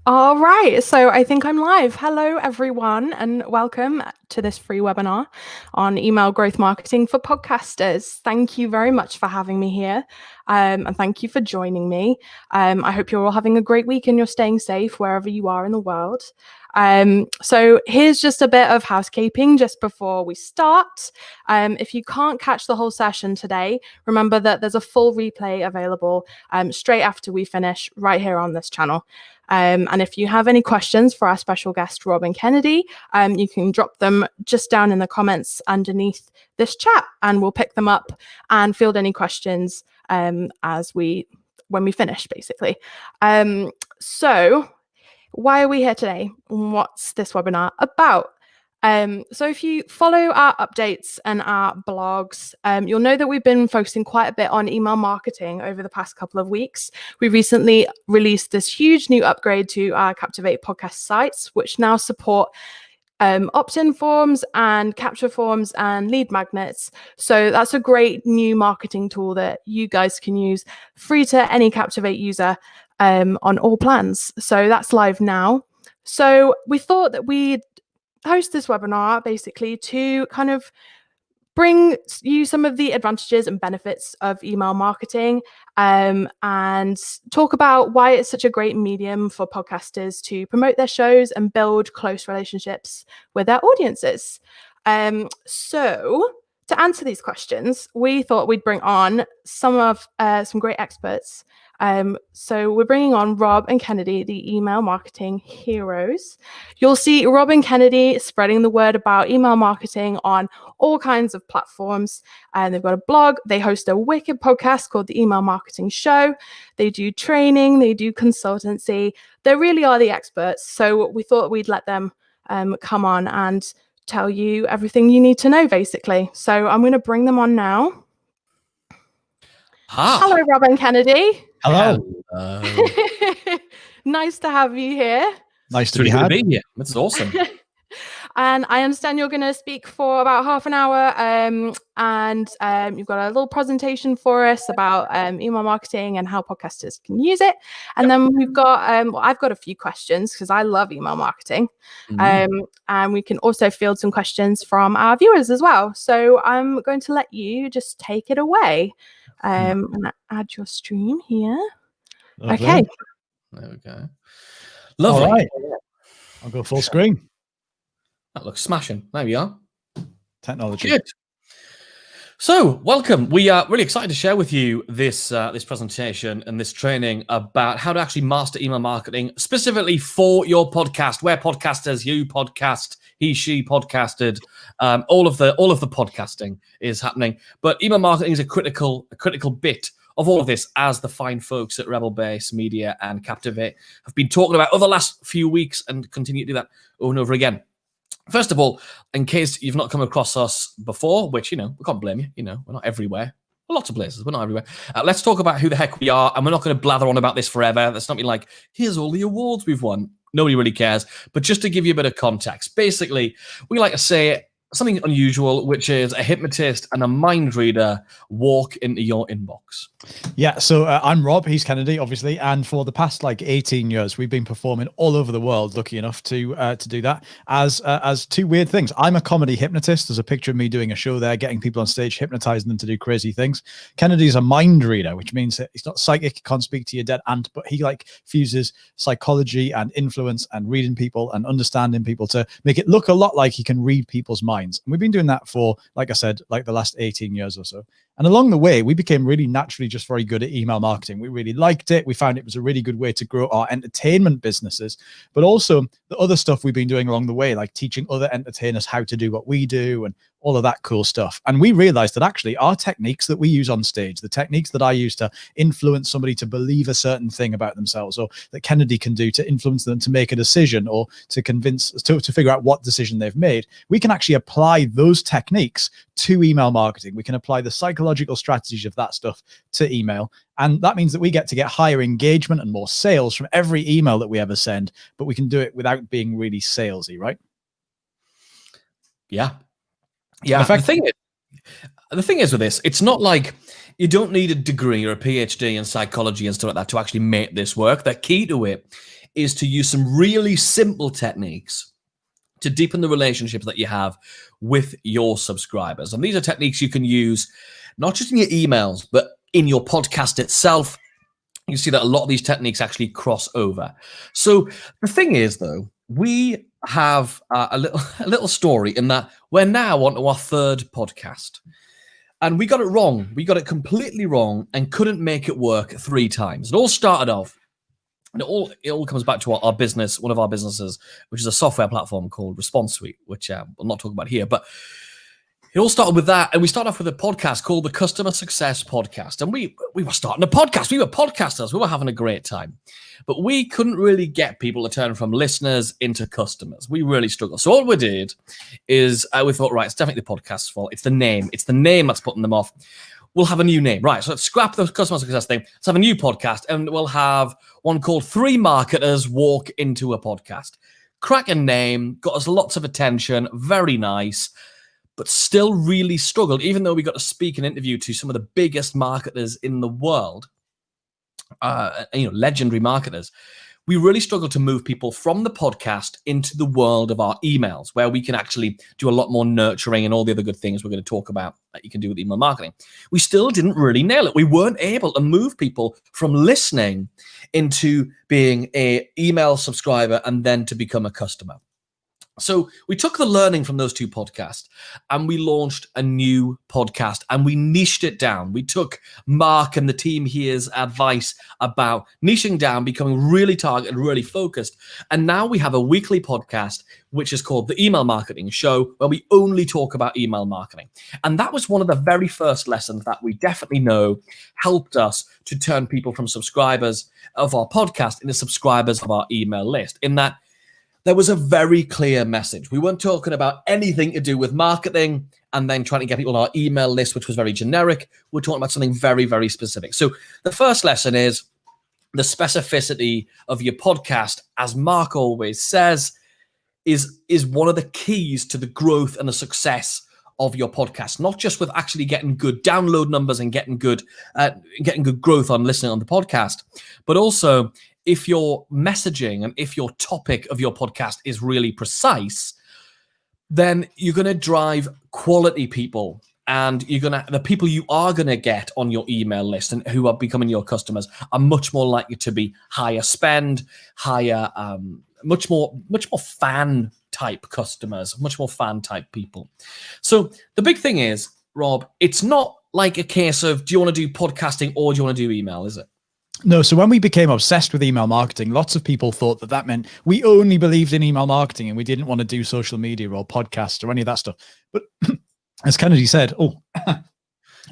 All right, so I think I'm live. Hello, everyone, and welcome to this free webinar on email growth marketing for podcasters. Thank you very much for having me here, and thank you for joining me. I hope you're all having a great week and you're staying safe wherever you are in the world. So here's just a bit of housekeeping just before we start. If you can't catch the whole session today, remember that there's a full replay available straight after we finish right here on this channel. And if you have any questions for our special guest, Robin Kennedy, you can drop them just down in the comments underneath this chat, and we'll pick them up and field any questions when we finish, basically. So why are we here today? What's this webinar about? So if you follow our updates and our blogs, you'll know that we've been focusing quite a bit on email marketing over the past couple of weeks. We recently released this huge new upgrade to our Captivate podcast sites, which now support opt-in forms and capture forms and lead magnets. So that's a great new marketing tool that you guys can use free to any Captivate user on all plans. So that's live now. So we thought that we'd host this webinar basically to kind of bring you some of the advantages and benefits of email marketing, and talk about why it's such a great medium for podcasters to promote their shows and build close relationships with their audiences. So to answer these questions, we thought we'd bring on some great experts. So we're bringing on Rob and Kennedy, the email marketing heroes. You'll see Rob and Kennedy spreading the word about email marketing on all kinds of platforms. And they've got a blog. They host a wicked podcast called The Email Marketing Show. They do training. They do consultancy. They really are the experts. So we thought we'd let them come on and tell you everything you need to know, basically. So I'm going to bring them on now. Hello, Rob and Kennedy. Hello. Nice to have you here. Nice to be here. That's awesome. And I understand you're going to speak for about half an hour, and you've got a little presentation for us about email marketing and how podcasters can use it. And then we've got, I've got a few questions because I love email marketing. And we can also field some questions from our viewers as well. So I'm going to let you just take it away. I'm going to add your stream here. Lovely. Okay. There we go. Lovely. All right. I'll go full screen. That looks smashing. There we are. Technology. Good. So, welcome. We are really excited to share with you this this presentation and this training about how to actually master email marketing, specifically for your podcast. Where podcasters, you podcast, he, she podcasted, all of the podcasting is happening. But email marketing is a critical bit of all of this, as the fine folks at Rebel Base Media and Captivate have been talking about over the last few weeks and continue to do that over and over again. First of all, in case you've not come across us before, which, we can't blame you, we're not everywhere. Lots of places, we're not everywhere. Let's talk about who the heck we are, and we're not going to blather on about this forever. That's not be like, here's all the awards we've won. Nobody really cares. But just to give you a bit of context, basically, we like to say something unusual, which is a hypnotist and a mind reader walk into your inbox. Yeah, so I'm Rob, he's Kennedy, obviously, and for the past 18 years, we've been performing all over the world, lucky enough to do that as two weird things. I'm a comedy hypnotist. There's a picture of me doing a show there, getting people on stage, hypnotizing them to do crazy things. Kennedy's a mind reader, which means that he's not psychic, he can't speak to your dead aunt, but he fuses psychology and influence and reading people and understanding people to make it look a lot like he can read people's minds. And we've been doing that for, like I said, the last 18 years or so. And along the way, we became really naturally just very good at email marketing. We really liked it. We found it was a really good way to grow our entertainment businesses, but also the other stuff we've been doing along the way, like teaching other entertainers how to do what we do and all of that cool stuff. And we realized that actually our techniques that we use on stage, the techniques that I use to influence somebody to believe a certain thing about themselves, or that Kennedy can do to influence them to make a decision or to convince, to figure out what decision they've made, we can actually apply those techniques to email marketing. We can apply the psychological strategies of that stuff to email. And that means that we get higher engagement and more sales from every email that we ever send, but we can do it without being really salesy, right? Yeah. Yeah. The thing is with this, it's not like you don't need a degree or a PhD in psychology and stuff like that to actually make this work. The key to it is to use some really simple techniques to deepen the relationships that you have with your subscribers. And these are techniques you can use not just in your emails, but in your podcast itself. You see that a lot of these techniques actually cross over. So the thing is, though, we have a little story in that we're now on to our third podcast. And we got it wrong. We got it completely wrong and couldn't make it work 3 times. It all started off, and it all comes back to our business, one of our businesses, which is a software platform called Response Suite, which we'll not talk about here. But it all started with that, and we started off with a podcast called the Customer Success Podcast. And we were starting a podcast. We were podcasters. We were having a great time. But we couldn't really get people to turn from listeners into customers. We really struggled. So all we did is we thought, right, it's definitely the podcast's fault. It's the name. It's the name that's putting them off. We'll have a new name. Right, so let's scrap the customer success thing. Let's have a new podcast, and we'll have one called 3 Marketers Walk Into a Podcast. Cracking name, got us lots of attention, very nice, but still really struggled, even though we got to speak and interview to some of the biggest marketers in the world, legendary marketers. We really struggled to move people from the podcast into the world of our emails, where we can actually do a lot more nurturing and all the other good things we're going to talk about that you can do with email marketing. We still didn't really nail it. We weren't able to move people from listening into being an email subscriber and then to become a customer. So we took the learning from those 2 podcasts and we launched a new podcast and we niched it down. We took Mark and the team here's advice about niching down, becoming really targeted, really focused. And now we have a weekly podcast, which is called the Email Marketing Show, where we only talk about email marketing. And that was one of the very first lessons that we definitely know helped us to turn people from subscribers of our podcast into subscribers of our email list, in that there was a very clear message. We weren't talking about anything to do with marketing and then trying to get people on our email list, which was very generic. We're talking about something very, very specific. So the first lesson is the specificity of your podcast, as Mark always says, is one of the keys to the growth and the success of your podcast, not just with actually getting good download numbers and getting good growth on listening on the podcast, but also if your messaging and if your topic of your podcast is really precise, then you're going to drive quality people, and the people you are going to get on your email list and who are becoming your customers are much more likely to be higher spend, higher, much more fan type customers, much more fan type people. So the big thing is, Rob, it's not like a case of, do you want to do podcasting or do you want to do email, is it? No, so when we became obsessed with email marketing, lots of people thought that meant we only believed in email marketing and we didn't want to do social media or podcasts or any of that stuff. But as Kennedy said,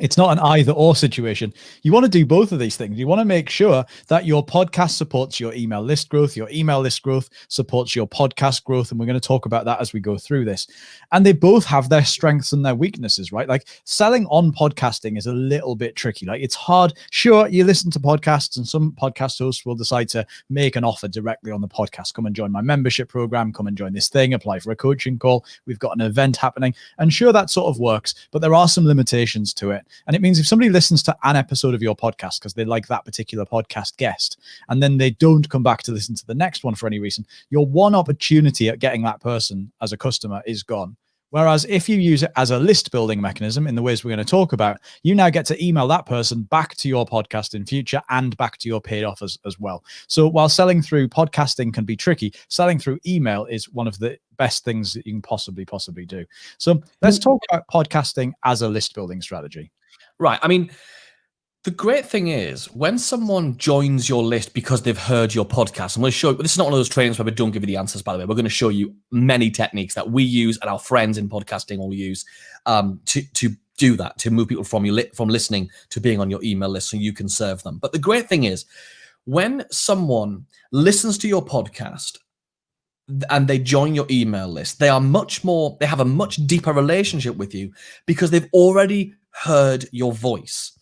it's not an either or situation. You want to do both of these things. You want to make sure that your podcast supports your email list growth. Your email list growth supports your podcast growth. And we're going to talk about that as we go through this. And they both have their strengths and their weaknesses, right? Like selling on podcasting is a little bit tricky. Like it's hard. Sure, you listen to podcasts and some podcast hosts will decide to make an offer directly on the podcast. Come and join my membership program. Come and join this thing. Apply for a coaching call. We've got an event happening. And sure, that sort of works, but there are some limitations to it. And it means if somebody listens to an episode of your podcast because they like that particular podcast guest, and then they don't come back to listen to the next one for any reason, your one opportunity at getting that person as a customer is gone. Whereas if you use it as a list building mechanism in the ways we're going to talk about, you now get to email that person back to your podcast in future and back to your paid offers as well. So while selling through podcasting can be tricky, selling through email is one of the best things that you can possibly do. So let's talk about podcasting as a list building strategy. Right. I mean, the great thing is when someone joins your list because they've heard your podcast, and we'll show you, this is not one of those trainings where we don't give you the answers, by the way. We're going to show you many techniques that we use and our friends in podcasting all use to do that, to move people from listening to being on your email list so you can serve them. But the great thing is when someone listens to your podcast and they join your email list, they have a much deeper relationship with you because they've already heard your voice.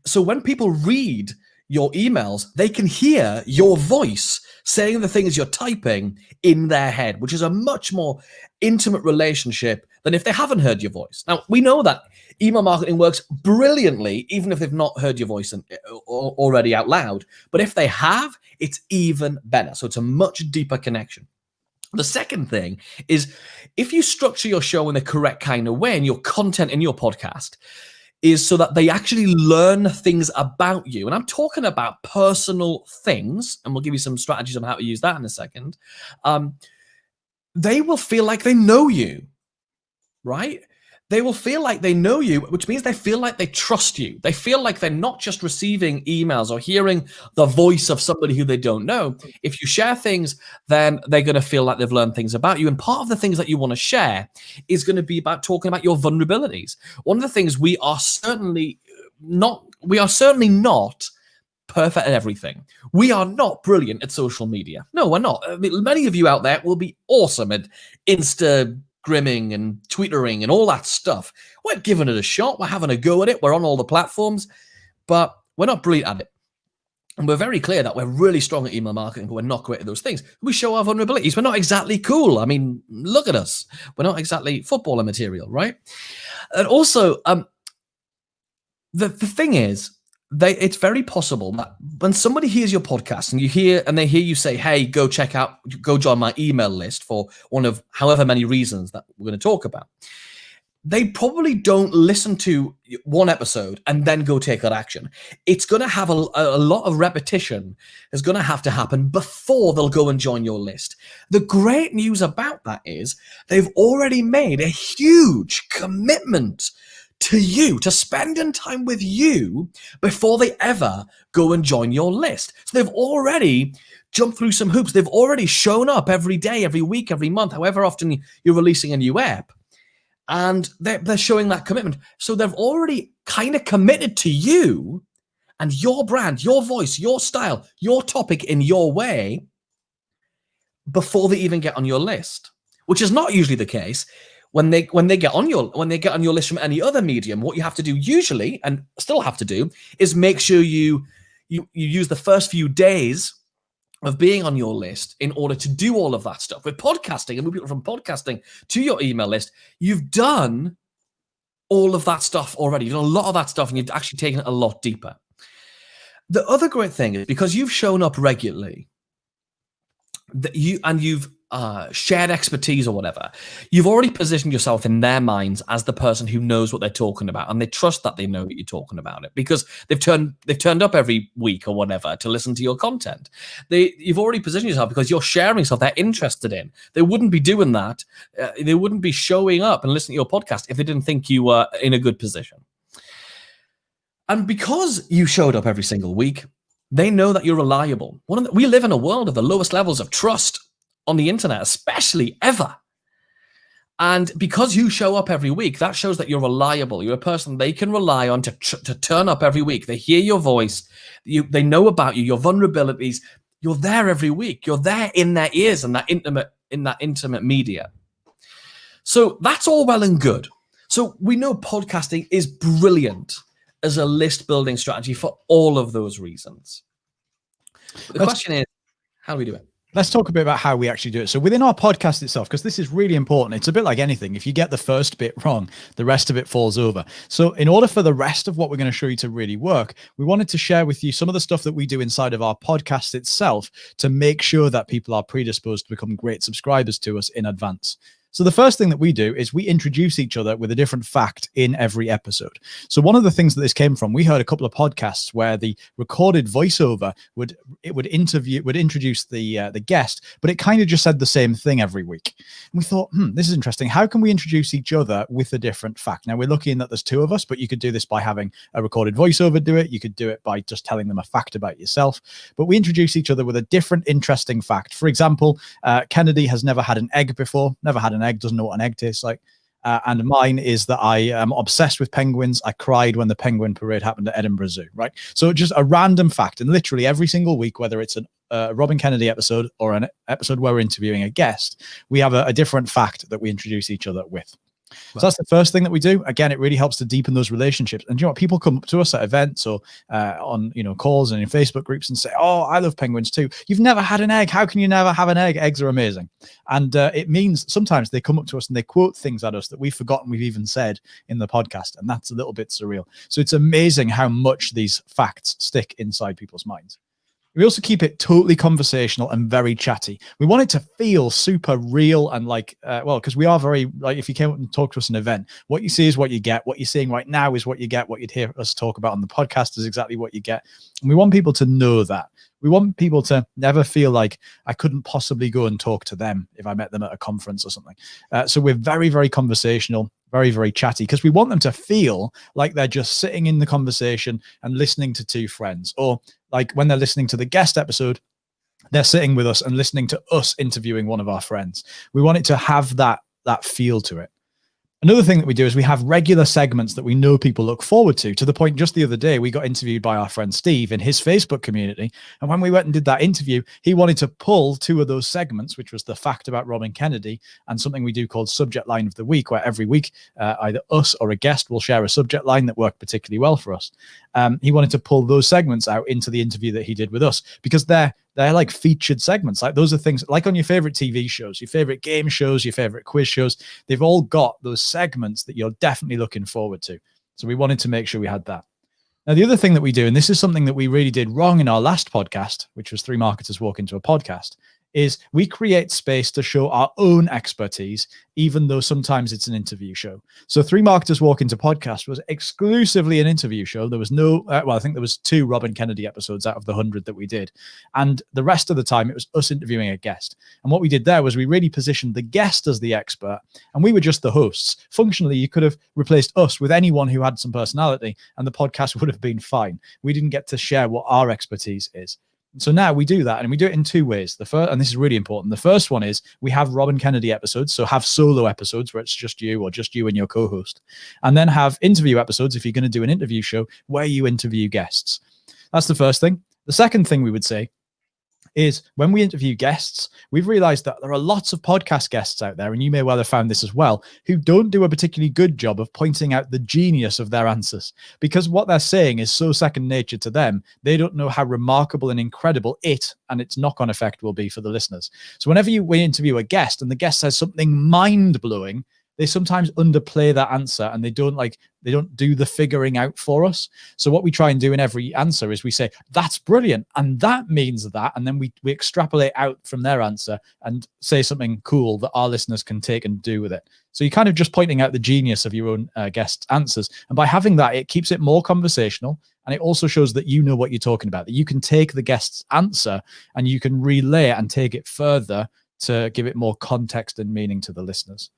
So when people read your emails, they can hear your voice saying the things you're typing in their head, which is a much more intimate relationship than if they haven't heard your voice. Now, we know that email marketing works brilliantly, even if they've not heard your voice already out loud. But if they have, it's even better. So it's a much deeper connection. The second thing is, if you structure your show in the correct kind of way and your content in your podcast is so that they actually learn things about you. And I'm talking about personal things, and we'll give you some strategies on how to use that in a second. They will feel like they know you, right? They will feel like they know you, which means they feel like they trust you. They feel like they're not just receiving emails or hearing the voice of somebody who they don't know. If you share things, then they're going to feel like they've learned things about you. And part of the things that you want to share is going to be about talking about your vulnerabilities. One of the things we are certainly not perfect at everything. We are not brilliant at social media. No, we're not. I mean, many of you out there will be awesome at Instagramming and Twittering and all that stuff. We're giving it a shot. We're having a go at it. We're on all the platforms, but we're not brilliant at it. And we're very clear that we're really strong at email marketing, but we're not great at those things. We show our vulnerabilities. We're not exactly cool. I mean, look at us. We're not exactly footballer material, right? And also, the thing is, it's very possible that when somebody hears your podcast and they hear you say, hey, go join my email list for one of however many reasons that we're going to talk about, they probably don't listen to one episode and then go take that action. It's going to have a lot of repetition is going to have to happen before they'll go and join your list. The great news about that is they've already made a huge commitment to you, to spending time with you before they ever go and join your list. So they've already jumped through some hoops. They've already shown up every day, every week, every month, however often you're releasing a new app. And they're showing that commitment. So they've already kind of committed to you and your brand, your voice, your style, your topic in your way before they even get on your list, which is not usually the case. When they get on your list from any other medium, what you have to do usually, and still have to do, is make sure you use the first few days of being on your list in order to do all of that stuff. With podcasting, and move people from podcasting to your email list, you've done all of that stuff already. You've done a lot of that stuff, and you've actually taken it a lot deeper. The other great thing is, because you've shown up regularly, that you've shared expertise or whatever, you've already positioned yourself in their minds as the person who knows what they're talking about, and they trust that they know that you're talking about it because they've turned up every week or whatever to listen to your content. You've already positioned yourself because you're sharing stuff they're interested in. They wouldn't be doing that. They wouldn't be showing up and listening to your podcast if they didn't think you were in a good position. And because you showed up every single week, they know that you're reliable. We live in a world of the lowest levels of trust on the internet, especially ever. And because you show up every week, that shows that you're reliable. You're a person they can rely on to turn up every week. They hear your voice. They know about you, your vulnerabilities. You're there every week. You're there in their ears and in that intimate media. So that's all well and good. So we know podcasting is brilliant as a list building strategy for all of those reasons. The question is, how do we do it? Let's talk a bit about how we actually do it. So within our podcast itself, because this is really important, it's a bit like anything. If you get the first bit wrong, the rest of it falls over. So in order for the rest of what we're going to show you to really work, we wanted to share with you some of the stuff that we do inside of our podcast itself to make sure that people are predisposed to become great subscribers to us in advance. So the first thing that we do is we introduce each other with a different fact in every episode. So one of the things that this came from, we heard a couple of podcasts where the recorded voiceover would introduce the guest, but it kind of just said the same thing every week. And we thought, this is interesting. How can we introduce each other with a different fact? Now we're lucky in that there's two of us, but you could do this by having a recorded voiceover do it. You could do it by just telling them a fact about yourself. But we introduce each other with a different, interesting fact. For example, Kennedy has never had an egg before, never had an egg, doesn't know what an egg tastes like. And mine is that I am obsessed with penguins. I cried when the penguin parade happened at Edinburgh Zoo, right? So just a random fact. And literally every single week, whether it's a Robin Kennedy episode or an episode where we're interviewing a guest, we have a different fact that we introduce each other with. So that's the first thing that we do. Again, it really helps to deepen those relationships. And you know what? People come up to us at events or on calls and in Facebook groups and say, "Oh, I love penguins too. You've never had an egg. How can you never have an egg? Eggs are amazing." And it means sometimes they come up to us and they quote things at us that we've forgotten we've even said in the podcast, and that's a little bit surreal. So it's amazing how much these facts stick inside people's minds. We also keep it totally conversational and very chatty. We want it to feel super real and because we are very, if you came up and talk to us at an event, what you see is what you get. What you're seeing right now is what you get. What you'd hear us talk about on the podcast is exactly what you get. And we want people to know that. We want people to never feel like I couldn't possibly go and talk to them if I met them at a conference or something. So we're very, very conversational, very, very chatty, because we want them to feel like they're just sitting in the conversation and listening to two friends, or like when they're listening to the guest episode, they're sitting with us and listening to us interviewing one of our friends. We want it to have that feel to it. Another thing that we do is we have regular segments that we know people look forward to the point just the other day, we got interviewed by our friend Steve in his Facebook community. And when we went and did that interview, he wanted to pull two of those segments, which was the fact about Robin Kennedy and something we do called Subject Line of the Week, where every week either us or a guest will share a subject line that worked particularly well for us. He wanted to pull those segments out into the interview that he did with us, because they're like featured segments. Like those are things like on your favorite TV shows, your favorite game shows, your favorite quiz shows. They've all got those segments that you're definitely looking forward to. So we wanted to make sure we had that. Now, the other thing that we do, and this is something that we really did wrong in our last podcast, which was 3 Marketers Walk Into a Podcast, is we create space to show our own expertise, even though sometimes it's an interview show. So 3 Marketers Walk Into Podcast was exclusively an interview show. There was no, I think there was 2 Robin Kennedy episodes out of the 100 that we did. And the rest of the time it was us interviewing a guest. And what we did there was we really positioned the guest as the expert and we were just the hosts. Functionally, you could have replaced us with anyone who had some personality and the podcast would have been fine. We didn't get to share what our expertise is. So now we do that, and we do it in 2 ways. The first, and this is really important, the first one is we have Robin Kennedy episodes, so have solo episodes where it's just you or just you and your co-host, and then have interview episodes if you're going to do an interview show where you interview guests. That's the first thing. The second thing we would say is when we interview guests, we've realized that there are lots of podcast guests out there, and you may well have found this as well, who don't do a particularly good job of pointing out the genius of their answers, because what they're saying is so second nature to them. They don't know how remarkable and incredible it and its knock-on effect will be for the listeners. So whenever we interview a guest and the guest says something mind-blowing, they sometimes underplay that answer and they don't do the figuring out for us. So what we try and do in every answer is we say, that's brilliant. And that means that, and then we extrapolate out from their answer and say something cool that our listeners can take and do with it. So you're kind of just pointing out the genius of your own guest answers. And by having that, it keeps it more conversational. And it also shows that you know what you're talking about, that you can take the guest's answer and you can relay it and take it further to give it more context and meaning to the listeners.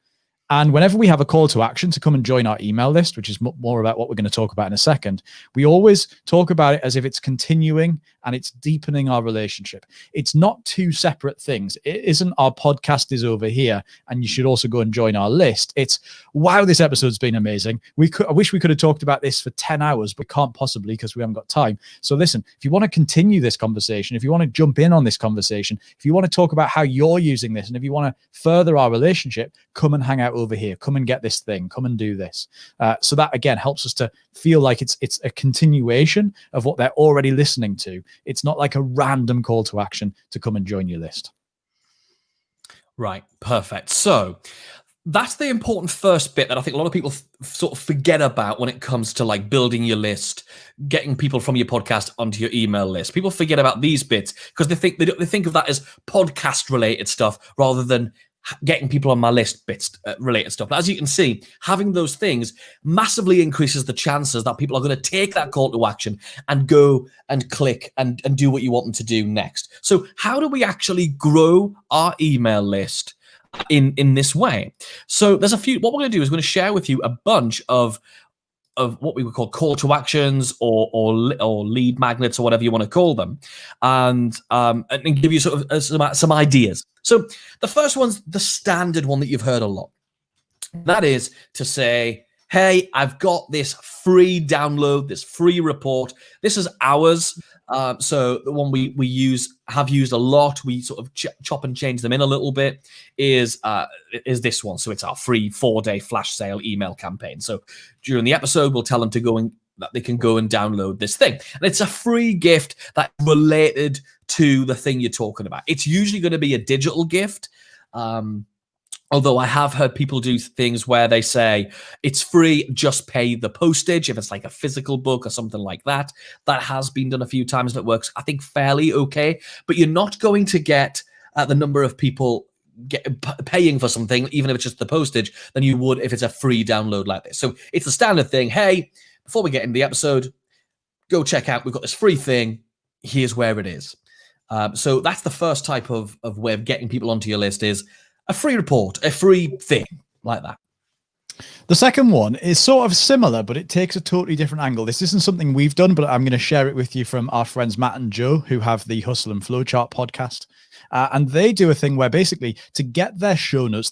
And whenever we have a call to action to come and join our email list, which is more about what we're going to talk about in a second, we always talk about it as if it's continuing and it's deepening our relationship. It's not 2 separate things. It isn't our podcast is over here and you should also go and join our list. It's, wow, this episode's been amazing. I wish we could have talked about this for 10 hours, but can't possibly because we haven't got time. So listen, if you want to continue this conversation, if you want to jump in on this conversation, if you want to talk about how you're using this, and if you want to further our relationship, come and hang out over here, come and get this thing, come and do this. So that again helps us to feel like it's a continuation of what they're already listening to. It's not like a random call to action to come and join your list. Right, perfect. So that's the important first bit that I think a lot of people sort of forget about when it comes to like building your list, getting people from your podcast onto your email list. People forget about these bits because they think of that as podcast related stuff rather than getting people on my list bits related stuff. But as you can see, having those things massively increases the chances that people are going to take that call to action and go and click and do what you want them to do next. So how do we actually grow our email list in this way? So there's a few. What we're going to do is we're going to share with you a bunch of what we would call call to actions or lead magnets or whatever you want to call them, and give you sort of some ideas. So the first one's the standard one that you've heard a lot. That is to say, hey, I've got this free download, this free report. This is ours. So the one we have used a lot, we sort of chop and change them in a little bit, is this one. So it's our free 4-day flash sale email campaign. So during the episode, we'll tell them that they can go and download this thing. And it's a free gift that's related to the thing you're talking about. It's usually going to be a digital gift. Although I have heard people do things where they say it's free, just pay the postage if it's like a physical book or something like that. That has been done a few times and it works, I think, fairly okay. But you're not going to get the number of people paying for something, even if it's just the postage, than you would if it's a free download like this. So it's the standard thing. Hey, before we get into the episode, go check out, we've got this free thing. Here's where it is. So that's the first type of way of getting people onto your list, is a free report, a free thing like that. The second one is sort of similar, but it takes a totally different angle. This isn't something we've done, but I'm going to share it with you from our friends Matt and Joe, who have the Hustle and Flowchart podcast. And they do a thing where basically to get their show notes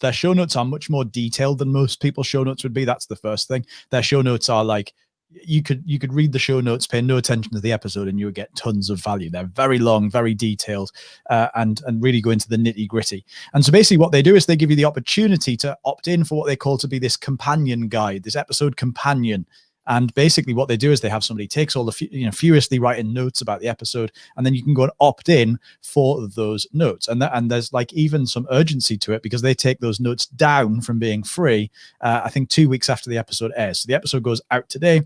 are much more detailed than most people's show notes would be. That's the first thing. Their show notes are like, you could read the show notes, pay no attention to the episode, and you would get tons of value. They're very long, very detailed, and really go into the nitty gritty. And so basically what they do is they give you the opportunity to opt in for what they call to be this companion guide, this episode companion. And basically what they do is they have somebody takes all the furiously writing notes about the episode, and then you can go and opt in for those notes. And there's like even some urgency to it, because they take those notes down from being free, I think 2 weeks after the episode airs. So the episode goes out today.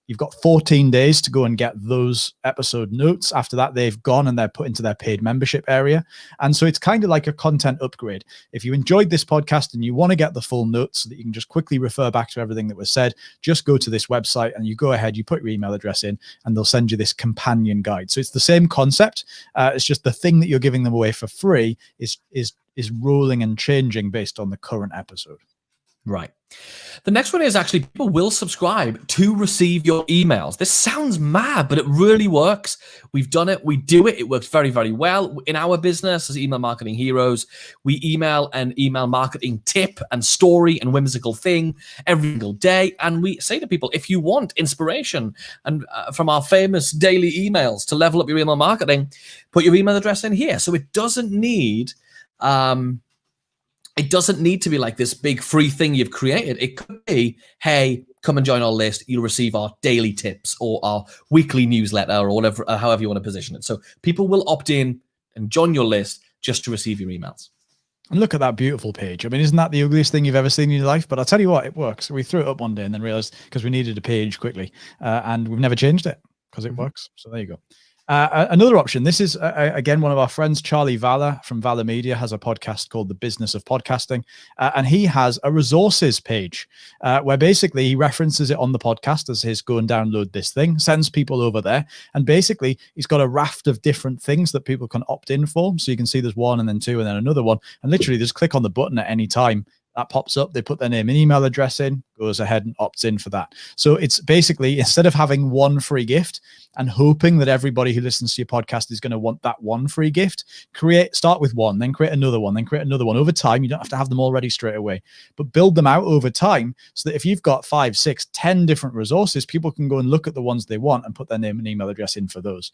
You've got 14 days to go and get those episode notes. After that, they've gone and they're put into their paid membership area. And so it's kind of like a content upgrade. If you enjoyed this podcast and you want to get the full notes so that you can just quickly refer back to everything that was said, just go to this website and you go ahead, you put your email address in, and they'll send you this companion guide. So it's the same concept. It's just the thing that you're giving them away for free is rolling and changing based on the current episode. Right. The next one is actually people will subscribe to receive your emails. This sounds mad, but it really works. We've done it. We do it. It works very, very well. In our business as Email Marketing Heroes, we email an email marketing tip and story and whimsical thing every single day. And we say to people, if you want inspiration and from our famous daily emails to level up your email marketing, put your email address in here. So it doesn't need... It doesn't need to be like this big free thing you've created. It could be, hey, come and join our list. You'll receive our daily tips or our weekly newsletter or whatever, however you want to position it. So people will opt in and join your list just to receive your emails. And look at that beautiful page. I mean, isn't that the ugliest thing you've ever seen in your life? But I'll tell you what, it works. We threw it up one day and then realized because we needed a page quickly and we've never changed it because it works. So there you go. Another option. This is, again, one of our friends, Charlie Valor from Valor Media, has a podcast called The Business of Podcasting. And he has a resources page where basically he references it on the podcast as his go and download this thing, sends people over there. And basically he's got a raft of different things that people can opt in for. So you can see there's one and then two and then another one. And literally just click on the button at any time. That pops up, they put their name and email address in, goes ahead and opts in for that. So it's basically, instead of having one free gift and hoping that everybody who listens to your podcast is going to want that one free gift, start with one, then create another one, then create another one. Over time, you don't have to have them all ready straight away, but build them out over time so that if you've got 5, 6, 10 different resources, people can go and look at the ones they want and put their name and email address in for those.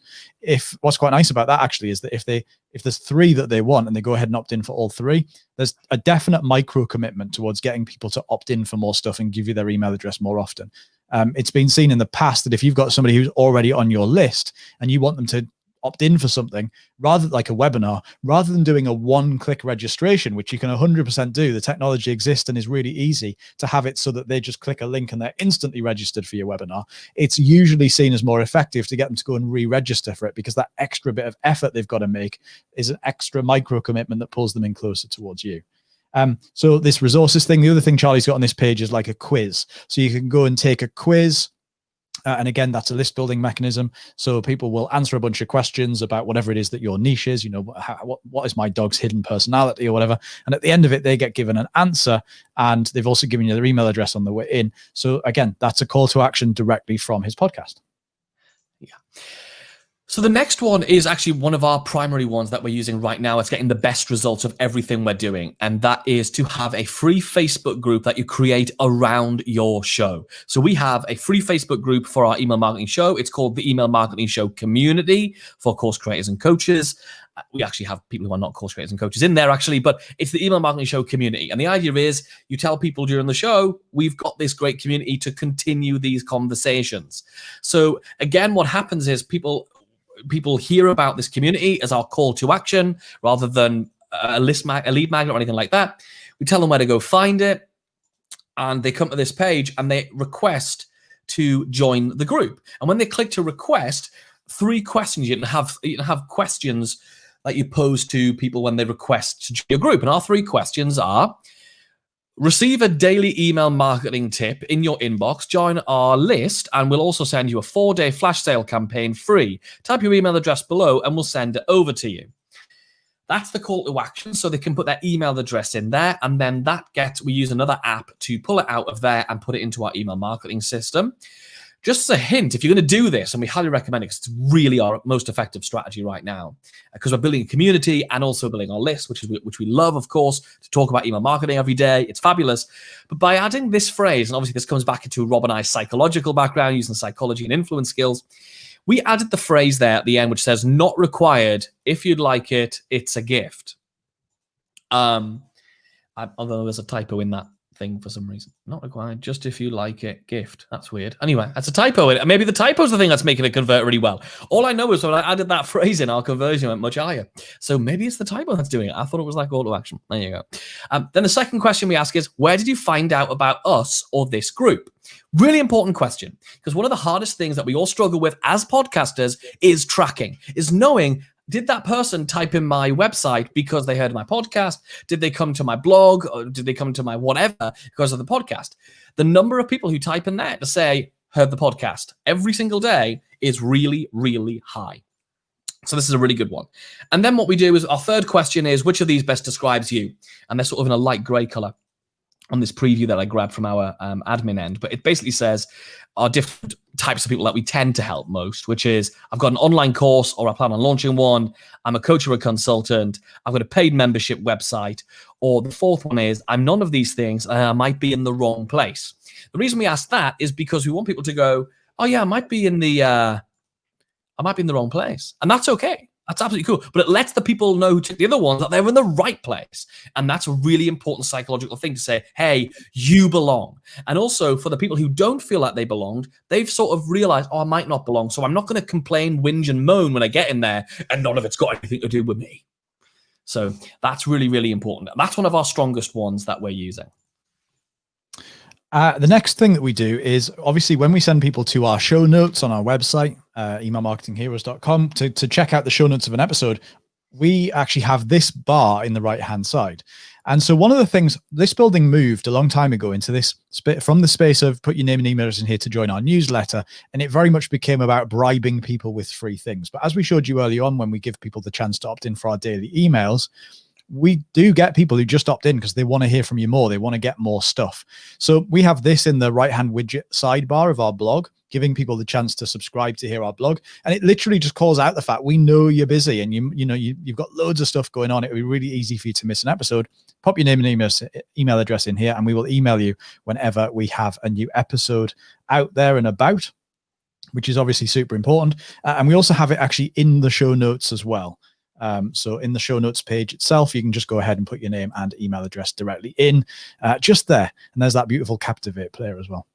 What's quite nice about that actually is that if there's 3 that they want and they go ahead and opt in for all 3, there's a definite micro commitment towards getting people to opt in for more stuff and give you their email address more often. It's been seen in the past that if you've got somebody who's already on your list and you want them to opt in for something, rather like a webinar, rather than doing a one-click registration, which you can 100% do, the technology exists and is really easy to have it so that they just click a link and they're instantly registered for your webinar. It's usually seen as more effective to get them to go and re-register for it, because that extra bit of effort they've got to make is an extra micro commitment that pulls them in closer towards you. So this resources thing, the other thing Charlie's got on this page is like a quiz. So you can go and take a quiz. And again, that's a list building mechanism. So people will answer a bunch of questions about whatever it is that your niche is, what is my dog's hidden personality or whatever. And at the end of it, they get given an answer, and they've also given you their email address on the way in. So again, that's a call to action directly from his podcast. Yeah. So the next one is actually one of our primary ones that we're using right now. It's getting the best results of everything we're doing. And that is to have a free Facebook group that you create around your show. So we have a free Facebook group for our email marketing show. It's called the Email Marketing Show Community for course creators and coaches. We actually have people who are not course creators and coaches in there actually, but it's the Email Marketing Show Community. And the idea is you tell people during the show, we've got this great community to continue these conversations. So again, what happens is people hear about this community as our call to action rather than a lead magnet or anything like that. We tell them where to go find it, and they come to this page and they request to join the group. And when they click to request, 3 questions you can have questions that you pose to people when they request to join your group. And our 3 questions are: receive a daily email marketing tip in your inbox, join our list, and we'll also send you a 4-day flash sale campaign free. Type your email address below and we'll send it over to you. That's the call to action. So they can put their email address in there, and then we use another app to pull it out of there and put it into our email marketing system. Just as a hint, if you're going to do this, and we highly recommend it because it's really our most effective strategy right now, because we're building a community and also building our list, which we love, of course, to talk about email marketing every day. It's fabulous. But by adding this phrase, and obviously this comes back into Rob and I's psychological background, using psychology and influence skills, we added the phrase there at the end, which says, not required. If you'd like it, it's a gift. Although there's a typo in that thing for some reason. Not required, just if you like it, gift. That's weird. Anyway, that's a typo. Maybe the typo's the thing that's making it convert really well. All I know is when I added that phrase in, our conversion went much higher. So maybe it's the typo that's doing it. I thought it was like call to action. There you go. Then the second question we ask is, where did you find out about us or this group? Really important question, because one of the hardest things that we all struggle with as podcasters is tracking, is knowing, did that person type in my website because they heard my podcast? Did they come to my blog, or did they come to my whatever because of the podcast? The number of people who type in there to say, heard the podcast every single day is really, really high. So this is a really good one. And then what we do is our third question is, which of these best describes you? And they're sort of in a light gray color on this preview that I grabbed from our admin end. But it basically says our different types of people that we tend to help most, which is, I've got an online course, or I plan on launching one. I'm a coach or a consultant. I've got a paid membership website. Or the fourth one is, I'm none of these things, and I might be in the wrong place. The reason we ask that is because we want people to go, oh yeah, I might be in the wrong place. And that's okay. That's absolutely cool. But it lets the people know, to the other ones, that they're in the right place. And that's a really important psychological thing to say, hey, you belong. And also for the people who don't feel like they belonged, they've sort of realized, oh, I might not belong. So I'm not going to complain, whinge, and moan when I get in there, and none of it's got anything to do with me. So that's really, really important. That's one of our strongest ones that we're using. The next thing that we do is, obviously, when we send people to our show notes on our website, emailmarketingheroes.com, to check out the show notes of an episode, we actually have this bar in the right-hand side. And so one of the things, this building moved a long time ago into this, from the space of put your name and email address in here to join our newsletter, and it very much became about bribing people with free things. But as we showed you early on, when we give people the chance to opt in for our daily emails, we do get people who just opt in because they want to hear from you more. They want to get more stuff. So we have this in the right-hand widget sidebar of our blog, giving people the chance to subscribe to hear our blog. And it literally just calls out the fact we know you're busy and you've got loads of stuff going on. It would be really easy for you to miss an episode. Pop your name and email address in here, and we will email you whenever we have a new episode out there and about, which is obviously super important. And we also have it actually in the show notes as well. So in the show notes page itself, you can just go ahead and put your name and email address directly in just there. And there's that beautiful Captivate player as well.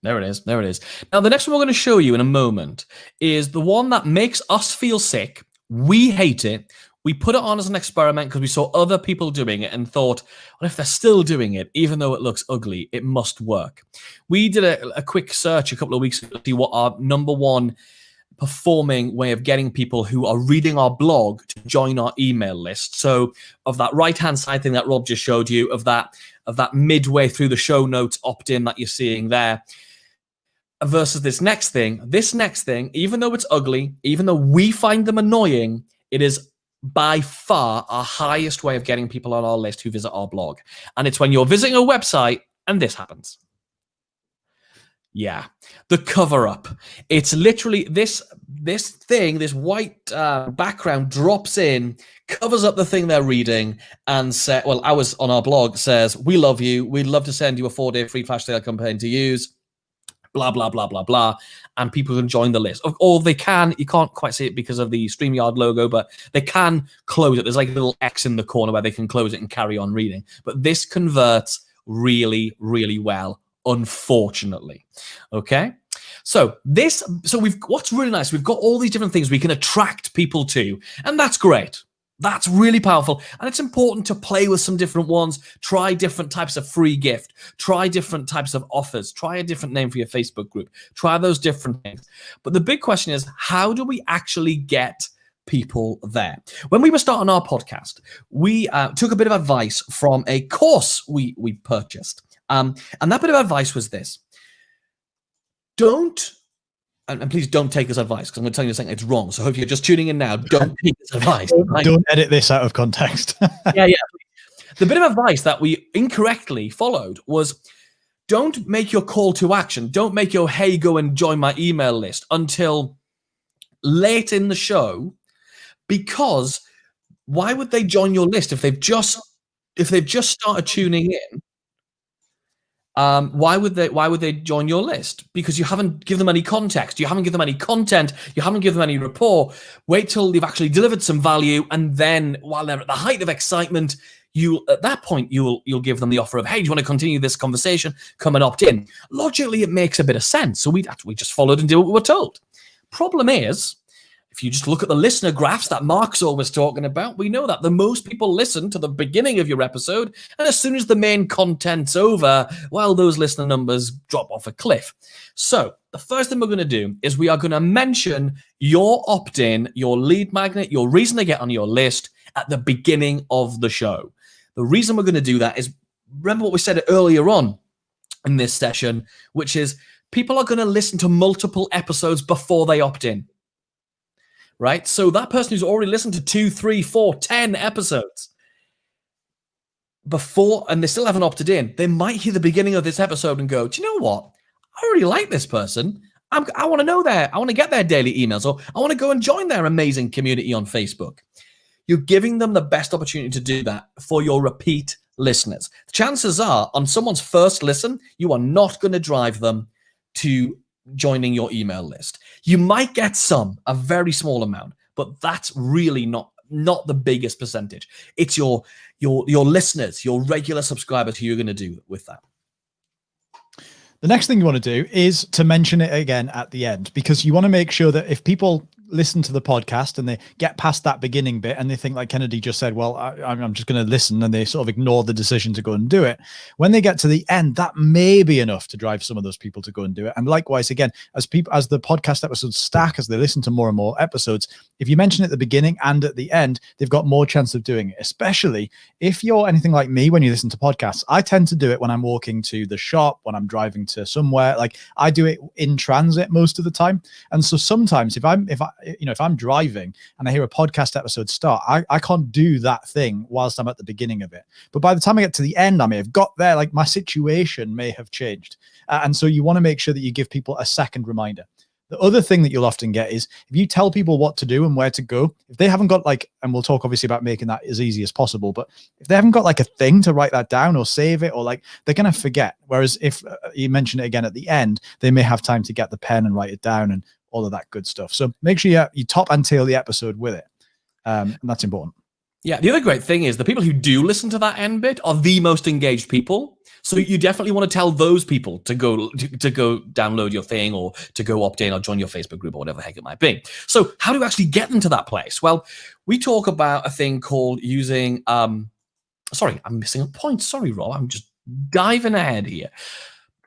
There it is. There it is. Now, the next one we're going to show you in a moment is the one that makes us feel sick. We hate it. We put it on as an experiment because we saw other people doing it and thought, well, if they're still doing it, even though it looks ugly, it must work. We did a quick search a couple of weeks ago to see what our number one performing way of getting people who are reading our blog to join our email list. So of that right-hand side thing that Rob just showed you, of that midway through the show notes opt-in that you're seeing there, versus this next thing, even though it's ugly, even though we find them annoying, it is by far our highest way of getting people on our list who visit our blog. And it's when you're visiting a website and this happens. Yeah, the cover up. It's literally this thing, this white background drops in, covers up the thing they're reading, and ours on our blog says, "We love you. We'd love to send you a 4-day free flash sale campaign to use." Blah blah blah blah blah, and people can join the list. Or they can. You can't quite see it because of the StreamYard logo, but they can close it. There's like a little X in the corner where they can close it and carry on reading. But this converts really, really well, unfortunately. Okay. So what's really nice, we've got all these different things we can attract people to, and that's great. That's really powerful. And it's important to play with some different ones, try different types of free gift, try different types of offers, try a different name for your Facebook group, try those different things. But the big question is, how do we actually get people there? When we were starting our podcast, we took a bit of advice from a course we purchased. And that bit of advice was this. And please don't take this advice, because I'm going to tell you something that's wrong. So if you're just tuning in now, don't take this advice. Right? Don't edit this out of context. Yeah. The bit of advice that we incorrectly followed was, don't make your call to action. Don't make your, hey, go and join my email list until late in the show, because why would they join your list if they've just started tuning in? Why would they join your list? Because you haven't given them any context, you haven't given them any content, you haven't given them any rapport. Wait till you've actually delivered some value, and then while they're at the height of excitement, at that point you'll give them the offer of, hey, do you want to continue this conversation? Come and opt in. Logically, it makes a bit of sense. So we just followed and did what we were told. Problem is, if you just look at the listener graphs that Mark's always talking about, we know that the most people listen to the beginning of your episode, and as soon as the main content's over, well, those listener numbers drop off a cliff. So the first thing we're going to do is we are going to mention your opt-in, your lead magnet, your reason to get on your list at the beginning of the show. The reason we're going to do that is, remember what we said earlier on in this session, which is people are going to listen to multiple episodes before they opt in. Right? So that person who's already listened to 2, 3, 4, 10 episodes before, and they still haven't opted in, they might hear the beginning of this episode and go, do you know what? I really like this person. I want to know I want to get their daily emails, or I want to go and join their amazing community on Facebook. You're giving them the best opportunity to do that for your repeat listeners. The chances are, on someone's first listen, you are not going to drive them to joining your email list. You might get a very small amount, but that's really not the biggest percentage. It's your listeners, your regular subscribers, who you're going to do with that. The next thing you want to do is to mention it again at the end, because you want to make sure that if people listen to the podcast and they get past that beginning bit and they think, like Kennedy just said, well, I'm just going to listen, and they sort of ignore the decision to go and do it. When they get to the end, that may be enough to drive some of those people to go and do it. And likewise, again, as the podcast episodes stack, as they listen to more and more episodes, if you mention it at the beginning and at the end, they've got more chance of doing it. Especially if you're anything like me, when you listen to podcasts, I tend to do it when I'm walking to the shop, when I'm driving to somewhere. Like, I do it in transit most of the time. And so sometimes if I'm driving and I hear a podcast episode start, I can't do that thing whilst I'm at the beginning of it. But by the time I get to the end, I may have got there, like my situation may have changed. And so you want to make sure that you give people a second reminder. The other thing that you'll often get is, if you tell people what to do and where to go, if they haven't got and we'll talk obviously about making that as easy as possible, but if they haven't got a thing to write that down or save it, or they're going to forget. Whereas if you mention it again at the end, they may have time to get the pen and write it down and all of that good stuff. So make sure you top and tail the episode with it. And that's important. Yeah. The other great thing is the people who do listen to that end bit are the most engaged people. So you definitely want to tell those people to go download your thing, or to go opt in, or join your Facebook group, or whatever the heck it might be. So how do you actually get them to that place? Well, we talk about a thing called using, sorry, I'm missing a point. Sorry, Rob, I'm just diving ahead here.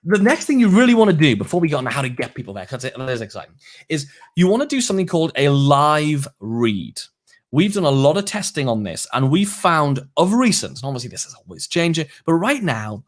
The next thing you really want to do before we get on to how to get people there, because that is exciting, is you want to do something called a live read. We've done a lot of testing on this, and we've found of recent, and obviously this is always changing, but right now,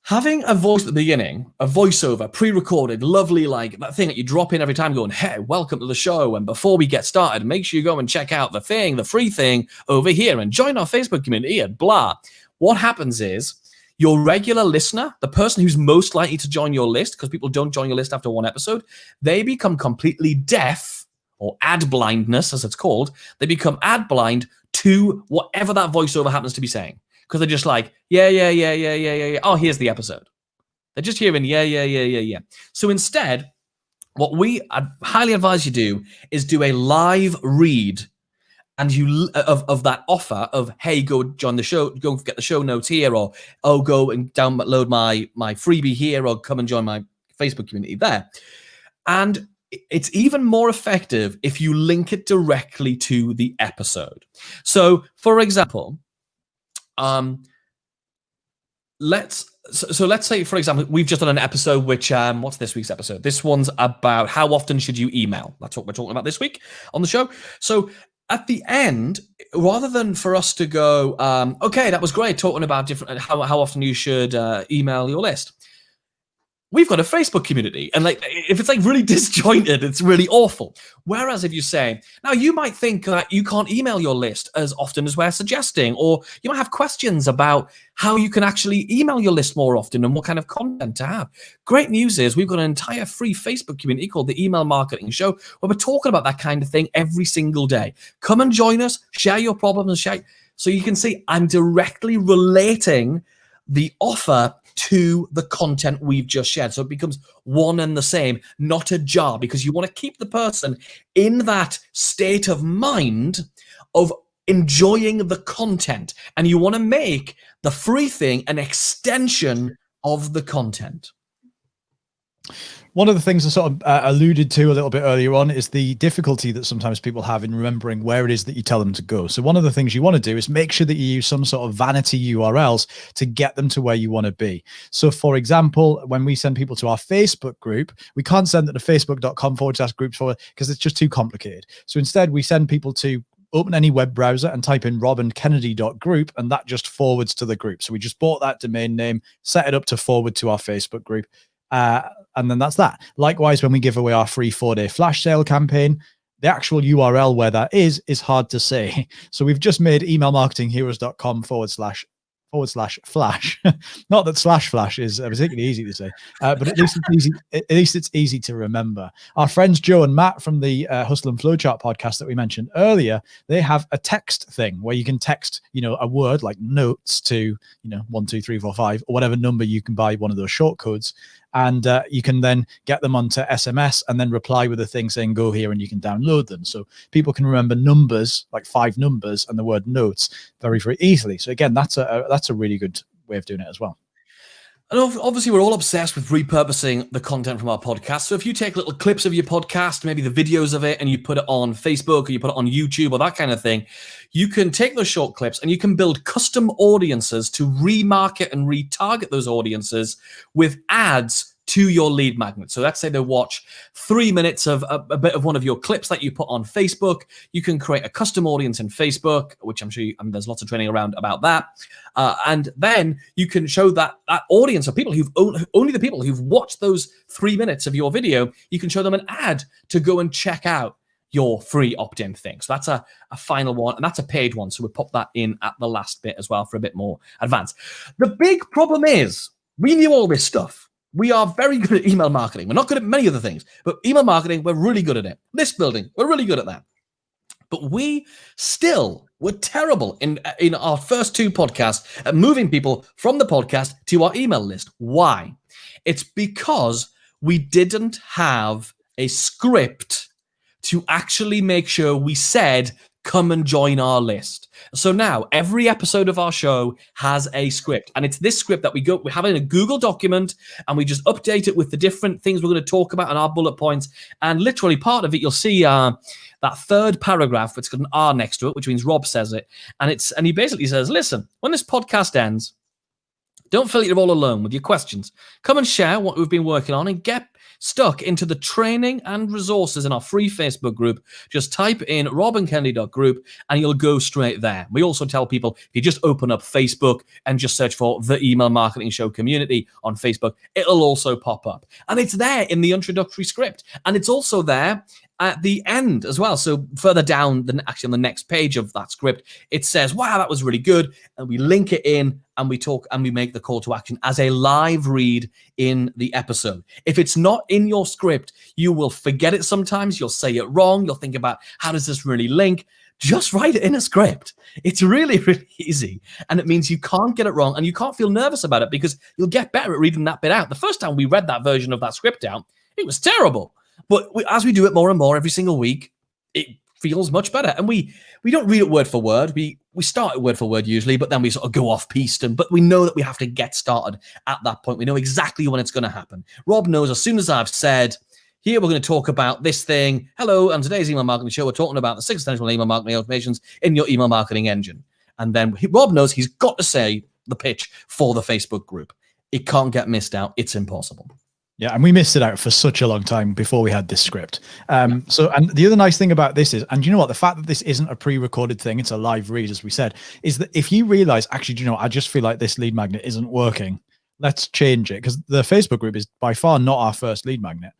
having a voice at the beginning, a voiceover, pre-recorded, lovely, like that thing that you drop in every time going, hey, welcome to the show, and before we get started, make sure you go and check out the free thing over here, and join our Facebook community and blah. What happens is, your regular listener, the person who's most likely to join your list, because people don't join your list after one episode, they become completely deaf, or ad blindness, as it's called. They become ad blind to whatever that voiceover happens to be saying. Because they're just like, yeah. Oh, here's the episode. They're just hearing, yeah. So instead, what I highly advise you do is do a live read and of that offer of, hey, go join the show, go get the show notes here, or go and download my freebie here, or come and join my Facebook community there. And it's even more effective if you link it directly to the episode. So, for example, let's say, for example, we've just done an episode which, what's this week's episode? This one's about how often should you email. That's what we're talking about this week on the show. So at the end, rather than for us to go, okay, that was great, talking about different how often you should email your list, we've got a Facebook community, and like if it's like really disjointed, it's really awful. Whereas if you say, now you might think that you can't email your list as often as we're suggesting, or you might have questions about how you can actually email your list more often and what kind of content to have. Great news is we've got an entire free Facebook community called the Email Marketing Show, where we're talking about that kind of thing every single day. Come and join us, share your problems, so you can see I'm directly relating the offer to the content we've just shared. So it becomes one and the same, not a jar, because you want to keep the person in that state of mind of enjoying the content, and you want to make the free thing an extension of the content. One of the things I sort of alluded to a little bit earlier on is the difficulty that sometimes people have in remembering where it is that you tell them to go. So one of the things you want to do is make sure that you use some sort of vanity URLs to get them to where you want to be. So for example, when we send people to our Facebook group, we can't send them to facebook.com/groups because it's just too complicated. So instead we send people to open any web browser and type in robandkennedy.group, and that just forwards to the group. So we just bought that domain name, set it up to forward to our Facebook group. And then that's that. Likewise, when we give away our free 4-day flash sale campaign, the actual URL where that is hard to say. So we've just made emailmarketingheroes.com/flash. Not that /flash is particularly easy to say, but at least it's easy. At least it's easy to remember. Our friends Joe and Matt from the Hustle and Flowchart podcast that we mentioned earlier, they have a text thing where you can text, a word like notes to, 1, 2, 3, 4, 5, or whatever number you can buy one of those short codes. And you can then get them onto SMS and then reply with a thing saying, go here, and you can download them. So people can remember numbers, like 5 numbers, and the word notes very, very easily. So again, that's a really good way of doing it as well. And obviously, we're all obsessed with repurposing the content from our podcast. So if you take little clips of your podcast, maybe the videos of it, and you put it on Facebook or you put it on YouTube or that kind of thing, you can take those short clips and you can build custom audiences to remarket and retarget those audiences with ads to your lead magnet. So let's say they watch 3 minutes of a bit of one of your clips that you put on Facebook. You can create a custom audience in Facebook, which I'm sure there's lots of training around about that. And then you can show that audience of people only the people who've watched those 3 minutes of your video, you can show them an ad to go and check out your free opt-in thing. So that's a final one, and that's a paid one. So we'll pop that in at the last bit as well for a bit more advanced. The big problem is we knew all this stuff. We are very good at email marketing. We're not good at many other things, but email marketing, we're really good at it. List building, we're really good at that. But we still were terrible in our first 2 podcasts at moving people from the podcast to our email list. Why? It's because we didn't have a script to actually make sure we said, come and join our list. So now every episode of our show has a script, and it's this script that we have it in a Google document, and we just update it with the different things we're going to talk about and our bullet points. And literally part of it, you'll see that 3rd paragraph, it's got an R next to it, which means Rob says it. And he basically says, listen, when this podcast ends, don't feel you're all alone with your questions. Come and share what we've been working on and get stuck into the training and resources in our free Facebook group, just type in robandkennedy.group and you'll go straight there. We also tell people, if you just open up Facebook and just search for the Email Marketing Show community on Facebook, it'll also pop up. And it's there in the introductory script. And it's also there at the end as well. So further down, actually on the next page of that script, it says, wow, that was really good. And we link it in and we talk and we make the call to action as a live read in the episode. If it's not in your script, you will forget it sometimes. You'll say it wrong. You'll think about, how does this really link? Just write it in a script. It's really, really easy. And it means you can't get it wrong and you can't feel nervous about it because you'll get better at reading that bit out. The first time we read that version of that script out, it was terrible. But as we do it more and more every single week, it feels much better. And we don't read it word for word. We start it word for word usually, but then we sort of go off piste. But we know that we have to get started at that point. We know exactly when it's going to happen. Rob knows as soon as I've said, here we're going to talk about this thing. Hello, on today's Email Marketing Show, we're talking about the 6 essential email marketing automations in your email marketing engine. And then Rob knows he's got to say the pitch for the Facebook group. It can't get missed out. It's impossible. Yeah, and we missed it out for such a long time before we had this script. And the other nice thing about this is, and you know what, the fact that this isn't a pre-recorded thing, it's a live read, as we said, is that if you realize, actually, do you know what, I just feel like this lead magnet isn't working, let's change it, because the Facebook group is by far not our first lead magnet.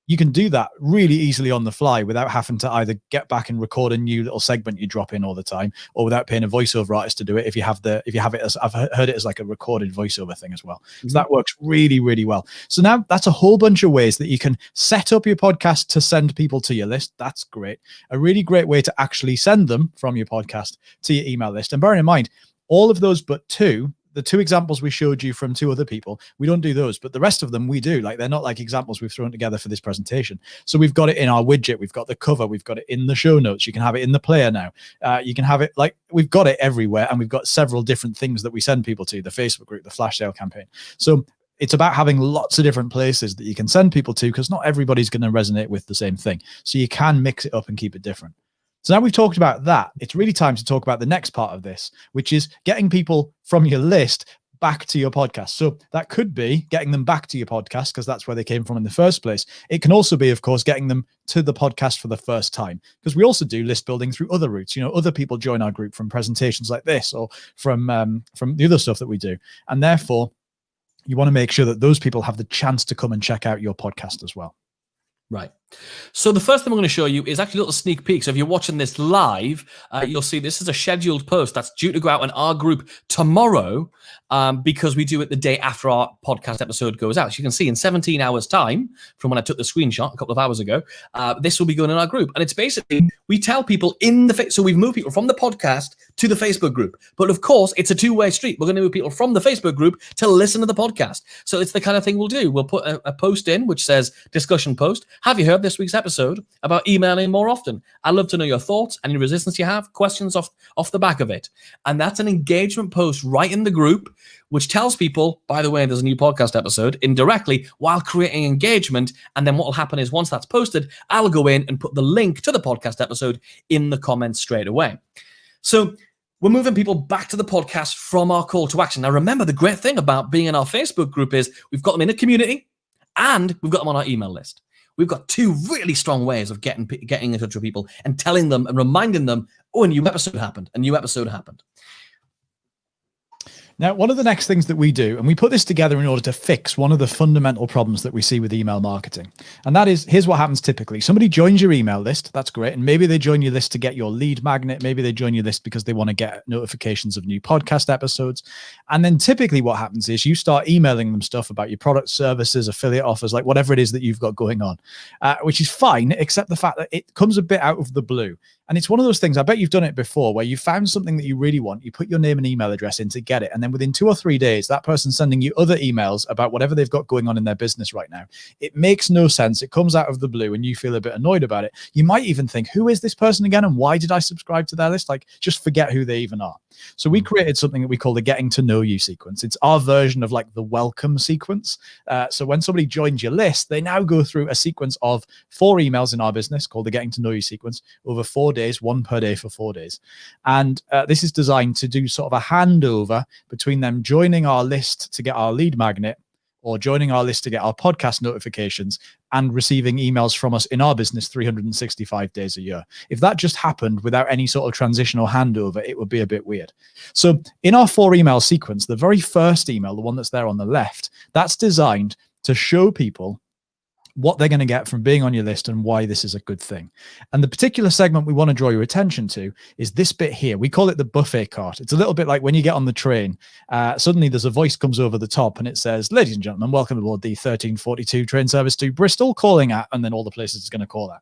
You can do that really easily on the fly without having to either get back and record a new little segment you drop in all the time, or without paying a voiceover artist to do it. If you have it as, I've heard it as like a recorded voiceover thing as well. So that works really, really well. So now that's a whole bunch of ways that you can set up your podcast to send people to your list. That's great. A really great way to actually send them from your podcast to your email list. And bearing in mind, all of those but two, the two examples we showed you from 2 other people, we don't do those, but the rest of them we do. Like, they're not like examples we've thrown together for this presentation. So we've got it in our widget, we've got the cover, we've got it in the show notes. You can have it in the player now. You can have it, like, we've got it everywhere, and we've got several different things that we send people to, the Facebook group, the flash sale campaign. So it's about having lots of different places that you can send people to, because not everybody's going to resonate with the same thing. So you can mix it up and keep it different. So now we've talked about that, it's really time to talk about the next part of this, which is getting people from your list back to your podcast. So that could be getting them back to your podcast, because that's where they came from in the first place. It can also be, of course, getting them to the podcast for the first time, because we also do list building through other routes. You know, other people join our group from presentations like this, or from the other stuff that we do. And therefore, you want to make sure that those people have the chance to come and check out your podcast as well. Right. So the first thing I'm going to show you is actually a little sneak peek. So if you're watching this live, you'll see this is a scheduled post that's due to go out in our group tomorrow, because we do it the day after our podcast episode goes out. So you can see in 17 hours time from when I took the screenshot a couple of hours ago, this will be going in our group. And it's basically, we tell people in the, so we've moved people from the podcast to the Facebook group. But of course, it's a two-way street. We're going to move people from the Facebook group to listen to the podcast. So it's the kind of thing we'll do. We'll put a post in which says discussion post. Have you heard this week's episode about emailing more often? I'd love to know your thoughts, any resistance you have, questions off the back of it. And that's an engagement post right in the group, which tells people, by the way, there's a new podcast episode indirectly, while creating engagement. And then what will happen is, once that's posted, I'll go in and put the link to the podcast episode in the comments straight away. So we're moving people back to the podcast from our call to action. Now, remember, the great thing about being in our Facebook group is we've got them in a community and we've got them on our email list. We've got 2 really strong ways of getting in touch with people and telling them and reminding them, oh, a new episode happened. A new episode happened. Now, one of the next things that we do, and we put this together in order to fix one of the fundamental problems that we see with email marketing. And that is, here's what happens typically. Somebody joins your email list. That's great. And maybe they join your list to get your lead magnet. Maybe they join your list because they want to get notifications of new podcast episodes. And then typically what happens is you start emailing them stuff about your products, services, affiliate offers, like whatever it is that you've got going on, which is fine, except the fact that it comes a bit out of the blue. And it's one of those things, I bet you've done it before, where you found something that you really want, you put your name and email address in to get it, and then within 2 or 3 days, that person's sending you other emails about whatever they've got going on in their business right now. It makes no sense. It comes out of the blue and you feel a bit annoyed about it. You might even think, who is this person again, and why did I subscribe to their list? Like, just forget who they even are. So we created something that we call the getting to know you sequence. It's our version of like the welcome sequence. So when somebody joins your list, they now go through a sequence of 4 emails in our business called the getting to know you sequence over 4 days, 1 per day for 4 days. And this is designed to do sort of a handover between them joining our list to get our lead magnet, or joining our list to get our podcast notifications and receiving emails from us in our business 365 days a year. If that just happened without any sort of transitional handover, it would be a bit weird. So in our 4 email sequence, the very first email, the one that's there on the left, that's designed to show people what they're going to get from being on your list and why this is a good thing. And the particular segment we want to draw your attention to is this bit here. We call it the buffet cart. It's a little bit like when you get on the train, suddenly there's a voice comes over the top and it says, "Ladies and gentlemen, welcome aboard the 1342 train service to Bristol, calling at," and then all the places it's going to call at.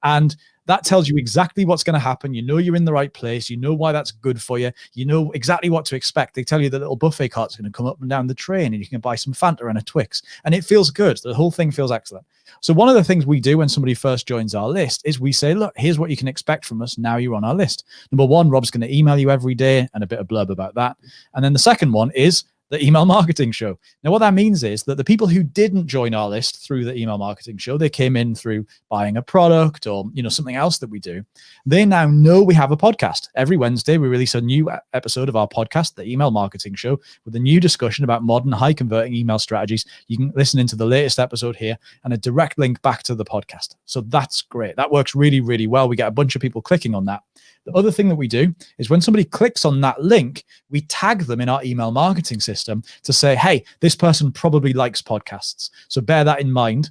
And that tells you exactly what's going to happen. You know you're in the right place. You know why that's good for you. You know exactly what to expect. They tell you the little buffet cart's going to come up and down the train and you can buy some Fanta and a Twix. And it feels good. The whole thing feels excellent. So one of the things we do when somebody first joins our list is we say, look, here's what you can expect from us. Now you're on our list. Number one, Rob's going to email you every day and a bit of blurb about that. And then the second one is the email marketing show. Now, what that means is that the people who didn't join our list through the email marketing show, they came in through buying a product or, something else that we do. They now know we have a podcast. Every Wednesday, we release a new episode of our podcast, the email marketing show, with a new discussion about modern high converting email strategies. You can listen into the latest episode here and a direct link back to the podcast. So that's great. That works really, really well. We get a bunch of people clicking on that. The other thing that we do is when somebody clicks on that link, we tag them in our email marketing system to say, hey, this person probably likes podcasts. So bear that in mind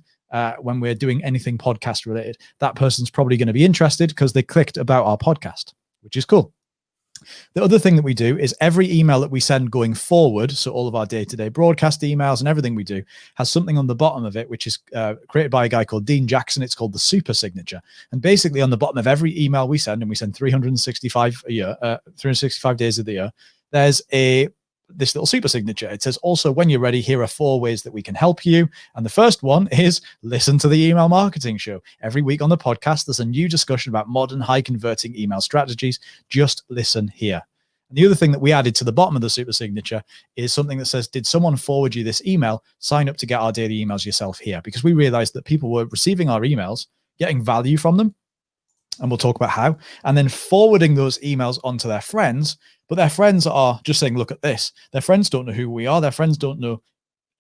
when we're doing anything podcast related. That person's probably going to be interested because they clicked about our podcast, which is cool. The other thing that we do is every email that we send going forward, so all of our day-to-day broadcast emails and everything we do, has something on the bottom of it, which is created by a guy called Dean Jackson. It's called the super signature. And basically on the bottom of every email we send, and we send 365 a year, 365 days of the year, there's this little super signature. It says, also, when you're ready, here are 4 ways that we can help you. And the first one is listen to the email marketing show. Every week on the podcast, there's a new discussion about modern high converting email strategies. Just listen here. And the other thing that we added to the bottom of the super signature is something that says, did someone forward you this email? Sign up to get our daily emails yourself here. Because we realized that people were receiving our emails, getting value from them, and we'll talk about how, and then forwarding those emails onto their friends. But their friends are just saying, look at this. Their friends don't know who we are. Their friends don't know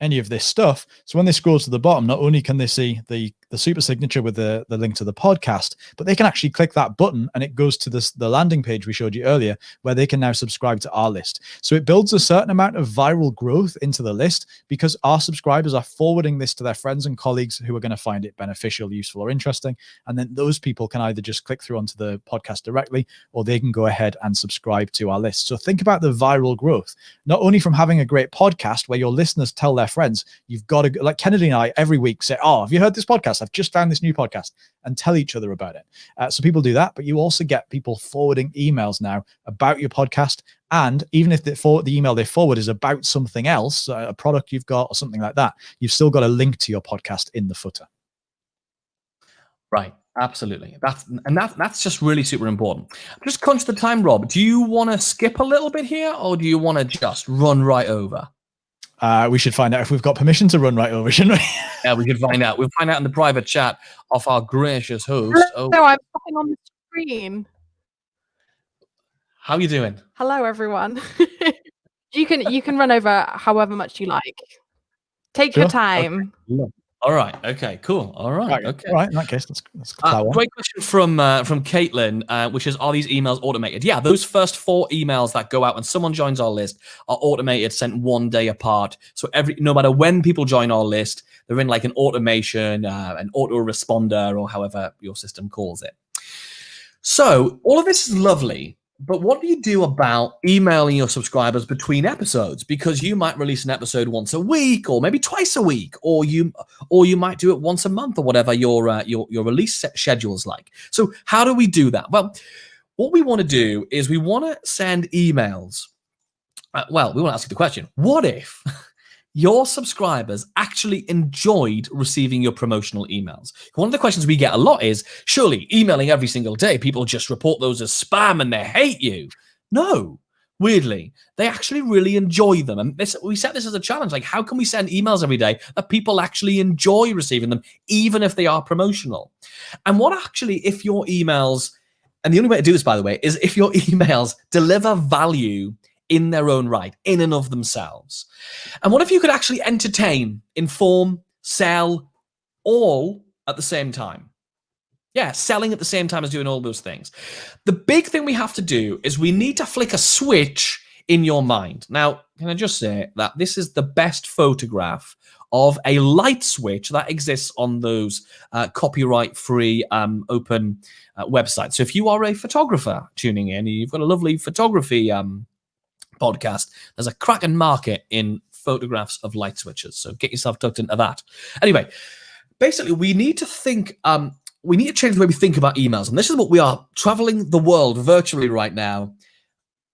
any of this stuff. So when they scroll to the bottom, not only can they see the super signature with the link to the podcast, but they can actually click that button and it goes to the landing page we showed you earlier, where they can now subscribe to our list. So it builds a certain amount of viral growth into the list because our subscribers are forwarding this to their friends and colleagues who are going to find it beneficial, useful, or interesting. And then those people can either just click through onto the podcast directly, or they can go ahead and subscribe to our list. So think about the viral growth, not only from having a great podcast where your listeners tell their friends. You've got to, like Kennedy and I every week say, oh, have you heard this podcast? I've just found this new podcast, and tell each other about it. So people do that, but you also get people forwarding emails now about your podcast. And even if the email they forward is about something else, a product you've got or something like that, you've still got a link to your podcast in the footer. Right. Absolutely. That's just really super important. I'm just conscious of the time, Rob. Do you want to skip a little bit here, or do you want to just run right over? We should find out if we've got permission to run right over, shouldn't we? Yeah, we could find out. We'll find out in the private chat of our gracious host. Hello, I'm popping on the screen. How are you doing? Hello, everyone. You can run over however much you like. Take your time. Okay. All right. Okay. Cool. All right. Okay. All right. In that case, let's great question from Caitlin, which is, are these emails automated? Yeah, those first 4 emails that go out when someone joins our list are automated, sent 1 day apart. So no matter when people join our list, they're in like an automation, an autoresponder, or however your system calls it. So all of this is lovely. But what do you do about emailing your subscribers between episodes? Because you might release an episode once a week, or maybe twice a week, or you might do it once a month, or whatever your release schedule is like. So how do we do that? Well, what we want to do is we want to send emails. We want to ask you the question: what if your subscribers actually enjoyed receiving your promotional emails? One of the questions we get a lot is, surely emailing every single day, people just report those as spam and they hate you. No, weirdly, they actually really enjoy them. And we set this as a challenge. Like, how can we send emails every day that people actually enjoy receiving them, even if they are promotional? And what actually, if your emails, and the only way to do this, by the way, is if your emails deliver value in their own right, in and of themselves. And what if you could actually entertain, inform, sell, all at the same time? Yeah, selling at the same time as doing all those things. The big thing we have to do is we need to flick a switch in your mind. Now, can I just say that this is the best photograph of a light switch that exists on those copyright-free open websites. So if you are a photographer tuning in, and you've got a lovely photography podcast, there's a cracking market in photographs of light switches. So get yourself tucked into that. Anyway, basically, we need to think... we need to change the way we think about emails. And this is what we are traveling the world virtually right now,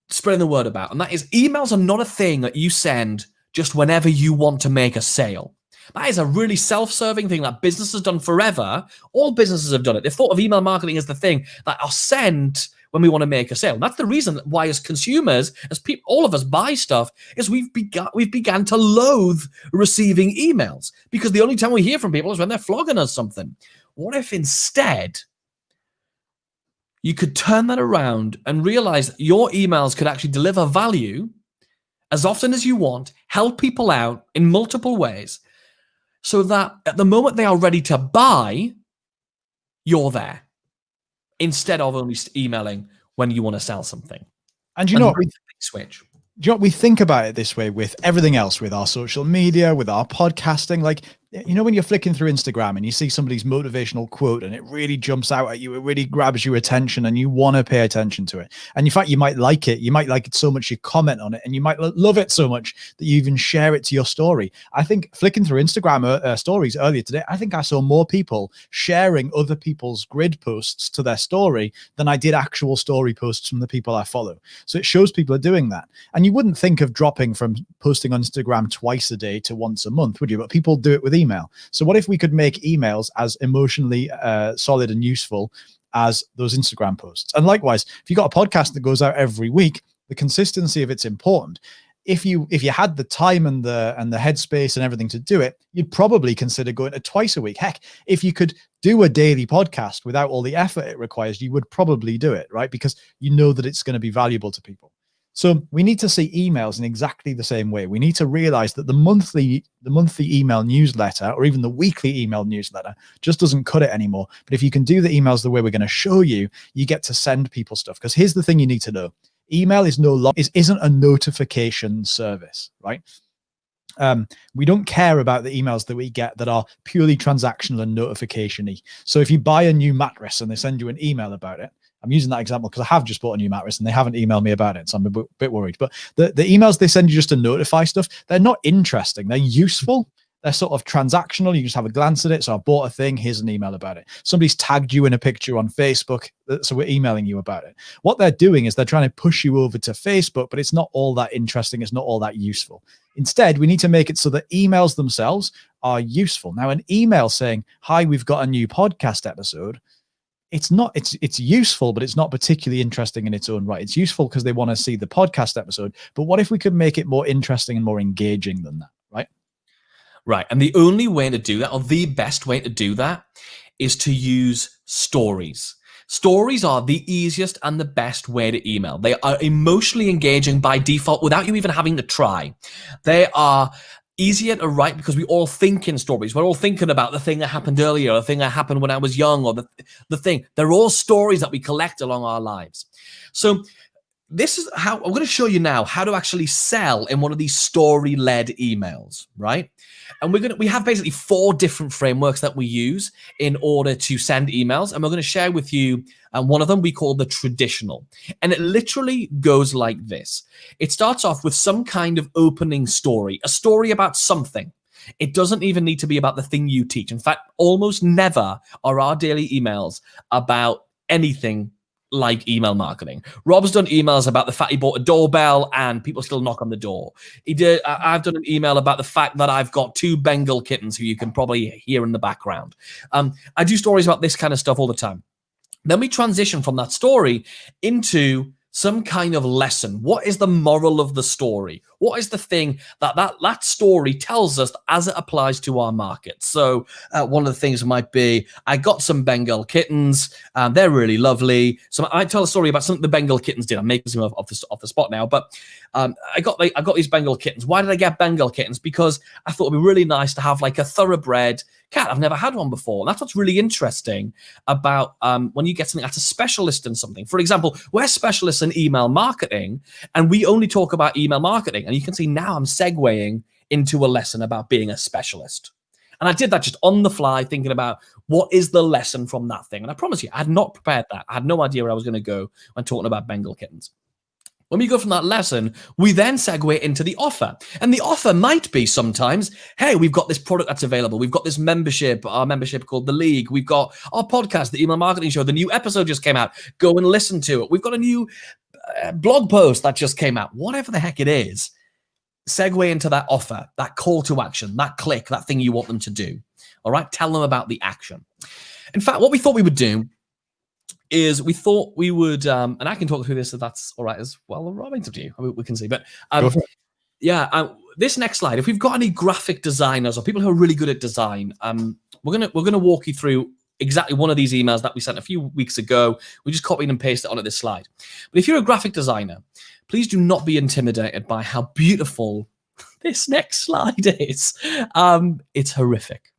spreading the word about. And that is, emails are not a thing that you send just whenever you want to make a sale. That is a really self-serving thing that business has done forever. All businesses have done it. They've thought of email marketing as the thing that are sent when we want to make a sale. And that's the reason why, as consumers, as people, all of us buy stuff, is we've began to loathe receiving emails, because the only time we hear from people is when they're flogging us something. What if instead you could turn that around and realize that your emails could actually deliver value as often as you want, help people out in multiple ways, so that at the moment they are ready to buy, you're there, instead of only emailing when you want to sell something. And you know what? Switch. Do you know what, we think about it this way with everything else, with our social media, with our podcasting? Like, you know, when you're flicking through Instagram and you see somebody's motivational quote and it really jumps out at you, it really grabs your attention and you want to pay attention to it. And in fact, you might like it. You might like it so much you comment on it, and you might love it so much that you even share it to your story. I think flicking through Instagram stories earlier today, I think I saw more people sharing other people's grid posts to their story than I did actual story posts from the people I follow. So it shows people are doing that. And you wouldn't think of dropping from posting on Instagram twice a day to once a month, would you? But people do it with email. So what if we could make emails as emotionally solid and useful as those Instagram posts? And likewise, if you got a podcast that goes out every week, the consistency of it's important. If you had the time and the headspace and everything to do it, you'd probably consider going to twice a week. Heck, if you could do a daily podcast without all the effort it requires, you would probably do it, right? Because you know that it's going to be valuable to people. So we need to see emails in exactly the same way. We need to realize that the monthly email newsletter, or even the weekly email newsletter, just doesn't cut it anymore. But if you can do the emails the way we're going to show you, you get to send people stuff. Because here's the thing you need to know. Email is isn't a notification service, right? We don't care about the emails that we get that are purely transactional and notification-y. So if you buy a new mattress and they send you an email about it, I'm using that example because I have just bought a new mattress and they haven't emailed me about it, so I'm a bit worried. But the emails they send you just to notify stuff, they're not interesting. They're useful. They're sort of transactional. You just have a glance at it. So I bought a thing. Here's an email about it. Somebody's tagged you in a picture on Facebook, so we're emailing you about it. What they're doing is they're trying to push you over to Facebook, but it's not all that interesting. It's not all that useful. Instead, we need to make it so that emails themselves are useful. Now, an email saying, "Hi, we've got a new podcast episode," it's useful, but it's not particularly interesting in its own right. It's useful because they want to see the podcast episode. But what if we could make it more interesting and more engaging than that, right? Right. And the only way to do that, or the best way to do that, is to use stories. Stories are the easiest and the best way to email. They are emotionally engaging by default without you even having to try. They are easier to write because we all think in stories. We're all thinking about the thing that happened earlier, the thing that happened when I was young, or the thing. They're all stories that we collect along our lives. So this is how I'm going to show you now how to actually sell in one of these story-led emails, right? And we have basically 4 different frameworks that we use in order to send emails, and we're going to share with you one of them we call the traditional. And it literally goes like this. It starts off with some kind of opening story, a story about something. It doesn't even need to be about the thing you teach. In fact, almost never are our daily emails about anything like email marketing. Rob's done emails about the fact he bought a doorbell and people still knock on the door. I've done an email about the fact that I've got 2 Bengal kittens who you can probably hear in the background. I do stories about this kind of stuff all the time. Then we transition from that story into some kind of lesson. What is the moral of the story? What is the thing that story tells us as it applies to our market? So one of the things might be, I got some Bengal kittens. They're really lovely. So I tell a story about something the Bengal kittens did. I'm making some off the spot now, but I got these Bengal kittens. Why did I get Bengal kittens? Because I thought it'd be really nice to have like a thoroughbred cat. I've never had one before. And that's what's really interesting about when you get something that's a specialist in something. For example, we're specialists in email marketing, and we only talk about email marketing. And you can see now I'm segueing into a lesson about being a specialist. And I did that just on the fly, thinking about what is the lesson from that thing. And I promise you, I had not prepared that. I had no idea where I was going to go when talking about Bengal kittens. When we go from that lesson, we then segue into the offer. And the offer might be sometimes, hey, we've got this product that's available. We've got this membership, our membership called The League. We've got our podcast, The Email Marketing Show. The new episode just came out. Go and listen to it. We've got a new blog post that just came out. Whatever the heck it is, segue into that offer, that call to action, that click, that thing you want them to do. All right? Tell them about the action. In fact, what we thought we would do is we thought we would, and I can talk through this if that's all right as well. Rob, it's up to you. We can see. But this next slide, if we've got any graphic designers or people who are really good at design, we're gonna walk you through exactly one of these emails that we sent a few weeks ago. We just copied and pasted it onto this slide. But if you're a graphic designer, please do not be intimidated by how beautiful this next slide is. It's horrific.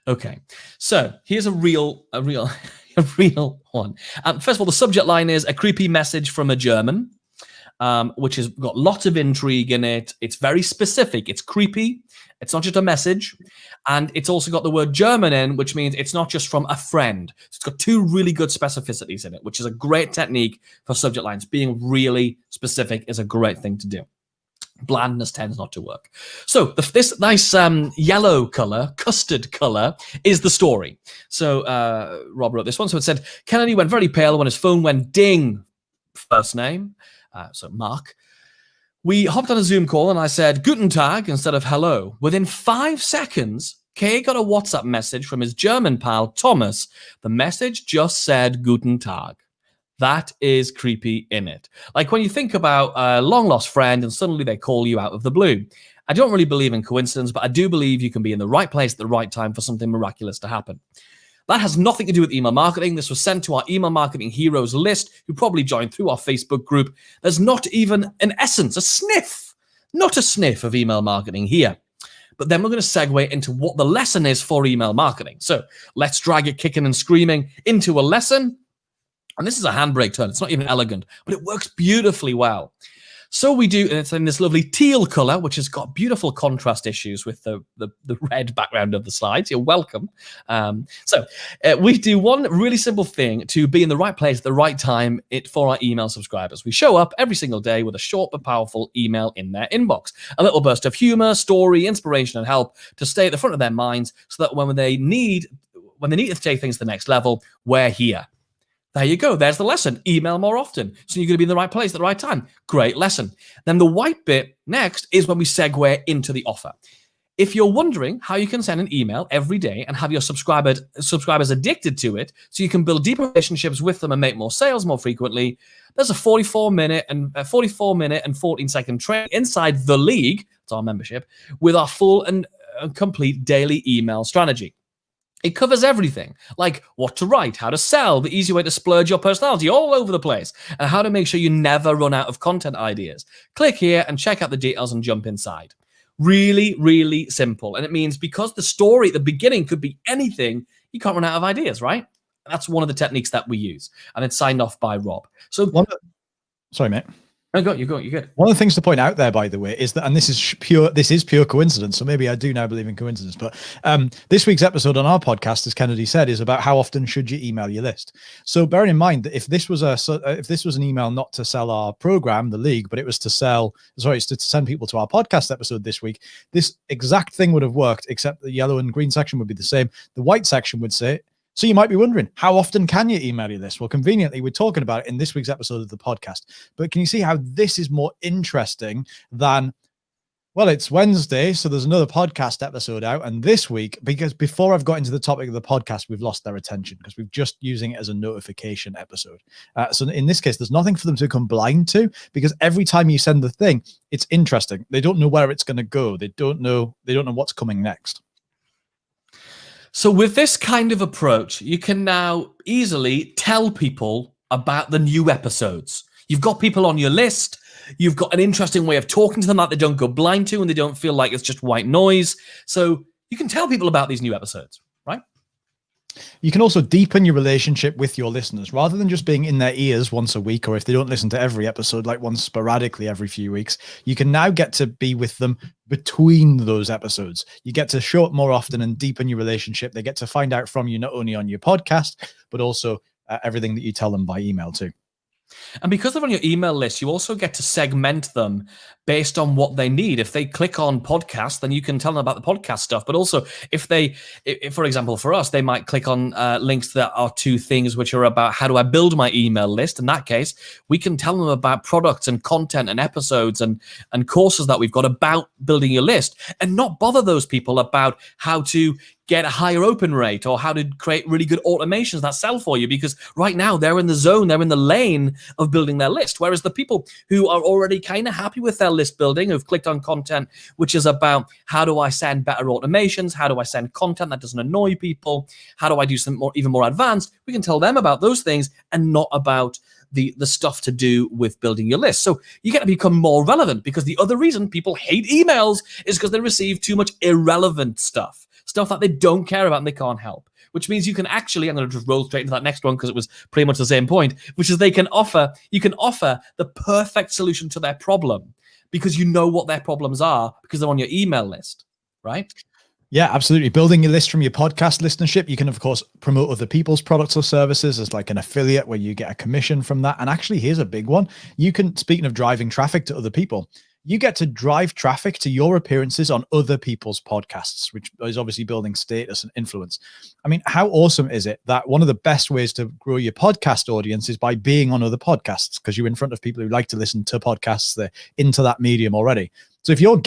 Okay, so here's a real one. First of all, the subject line is a creepy message from a German, which has got lots of intrigue in it. It's very specific. It's creepy. It's not just a message. And it's also got the word German in, which means it's not just from a friend. It's got two really good specificities in it, which is a great technique for subject lines. Being really specific is a great thing to do. Blandness tends not to work. So this nice yellow color, custard color, is the story. So Rob wrote this one. So it said, Kennedy went very pale when his phone went ding. First name, so Mark. We hopped on a Zoom call and I said, Guten Tag instead of hello. Within 5 seconds, Kay got a WhatsApp message from his German pal, Thomas. The message just said Guten Tag. That is creepy in it. Like when you think about a long-lost friend and suddenly they call you out of the blue. I don't really believe in coincidence, but I do believe you can be in the right place at the right time for something miraculous to happen. That has nothing to do with email marketing. This was sent to our email marketing heroes list, who probably joined through our Facebook group. There's not even an essence, a sniff, not a sniff of email marketing here. But then we're going to segue into what the lesson is for email marketing. So let's drag it kicking and screaming into a lesson. And this is a handbrake turn. It's not even elegant, but it works beautifully well. So we do, and it's in this lovely teal color, which has got beautiful contrast issues with the red background of the slides. You're welcome. We do one really simple thing to be in the right place at the right time for our email subscribers. We show up every single day with a short but powerful email in their inbox. A little burst of humor, story, inspiration, and help to stay at the front of their minds so that when they need to take things to the next level, we're here. There you go. There's the lesson. Email more often. So you're going to be in the right place at the right time. Great lesson. Then the white bit next is when we segue into the offer. If you're wondering how you can send an email every day and have your subscribers addicted to it so you can build deeper relationships with them and make more sales more frequently, there's a 44-minute and 14-second training inside The League, it's our membership, with our full and complete daily email strategy. It covers everything, like what to write, how to sell, the easy way to splurge your personality all over the place, and how to make sure you never run out of content ideas. Click here and check out the details and jump inside. Really, really simple. And it means because the story at the beginning could be anything, you can't run out of ideas, right? That's one of the techniques that we use. And it's signed off by Rob. So, sorry, mate. You go. You're good. One of the things to point out there, by the way, is that, and this is pure coincidence. So maybe I do now believe in coincidence. But this week's episode on our podcast, as Kennedy said, is about how often should you email your list. So bearing in mind that if this was an email not to sell our program, The League, but it was to send people to our podcast episode this week, this exact thing would have worked, except the yellow and green section would be the same. The white section would say, so you might be wondering, how often can you email your list? Well, conveniently, we're talking about it in this week's episode of the podcast. But can you see how this is more interesting than Well, it's Wednesday, so there's another podcast episode out. And this week, because before I've got into the topic of the podcast, we've lost their attention because we're just using it as a notification episode. So in this case, there's nothing for them to come blind to, because every time you send the thing, it's interesting. They don't know where it's going to go. They don't know what's coming next. So with this kind of approach, you can now easily tell people about the new episodes. You've got people on your list. You've got an interesting way of talking to them that they don't go blind to and they don't feel like it's just white noise. So you can tell people about these new episodes, right? You can also deepen your relationship with your listeners rather than just being in their ears once a week, or if they don't listen to every episode, like once sporadically every few weeks. You can now get to be with them between those episodes. You get to show up more often and deepen your relationship. They get to find out from you not only on your podcast, but also everything that you tell them by email too. And because they're on your email list, you also get to segment them based on what they need. If they click on podcast, then you can tell them about the podcast stuff. But also, if for example, for us, they might click on links that are to things which are about how do I build my email list. In that case, we can tell them about products and content and episodes and courses that we've got about building your list, and not bother those people about how to get a higher open rate or how to create really good automations that sell for you, because right now they're in the zone, they're in the lane of building their list. Whereas the people who are already kind of happy with their list building, who've clicked on content, which is about how do I send better automations, how do I send content that doesn't annoy people, how do I do some even more advanced, we can tell them about those things and not about the stuff to do with building your list. So you get to become more relevant, because the other reason people hate emails is because they receive too much irrelevant stuff that they don't care about and they can't help. Which means you can actually, I'm going to just roll straight into that next one because it was pretty much the same point, which is you can offer the perfect solution to their problem because you know what their problems are because they're on your email list, right? Yeah, absolutely. Building your list from your podcast listenership. You can, of course, promote other people's products or services as like an affiliate where you get a commission from that. And actually, here's a big one. You can, speaking of driving traffic to other people, you get to drive traffic to your appearances on other people's podcasts, which is obviously building status and influence. I mean, how awesome is it that one of the best ways to grow your podcast audience is by being on other podcasts, because you're in front of people who like to listen to podcasts. They're into that medium already. So if you're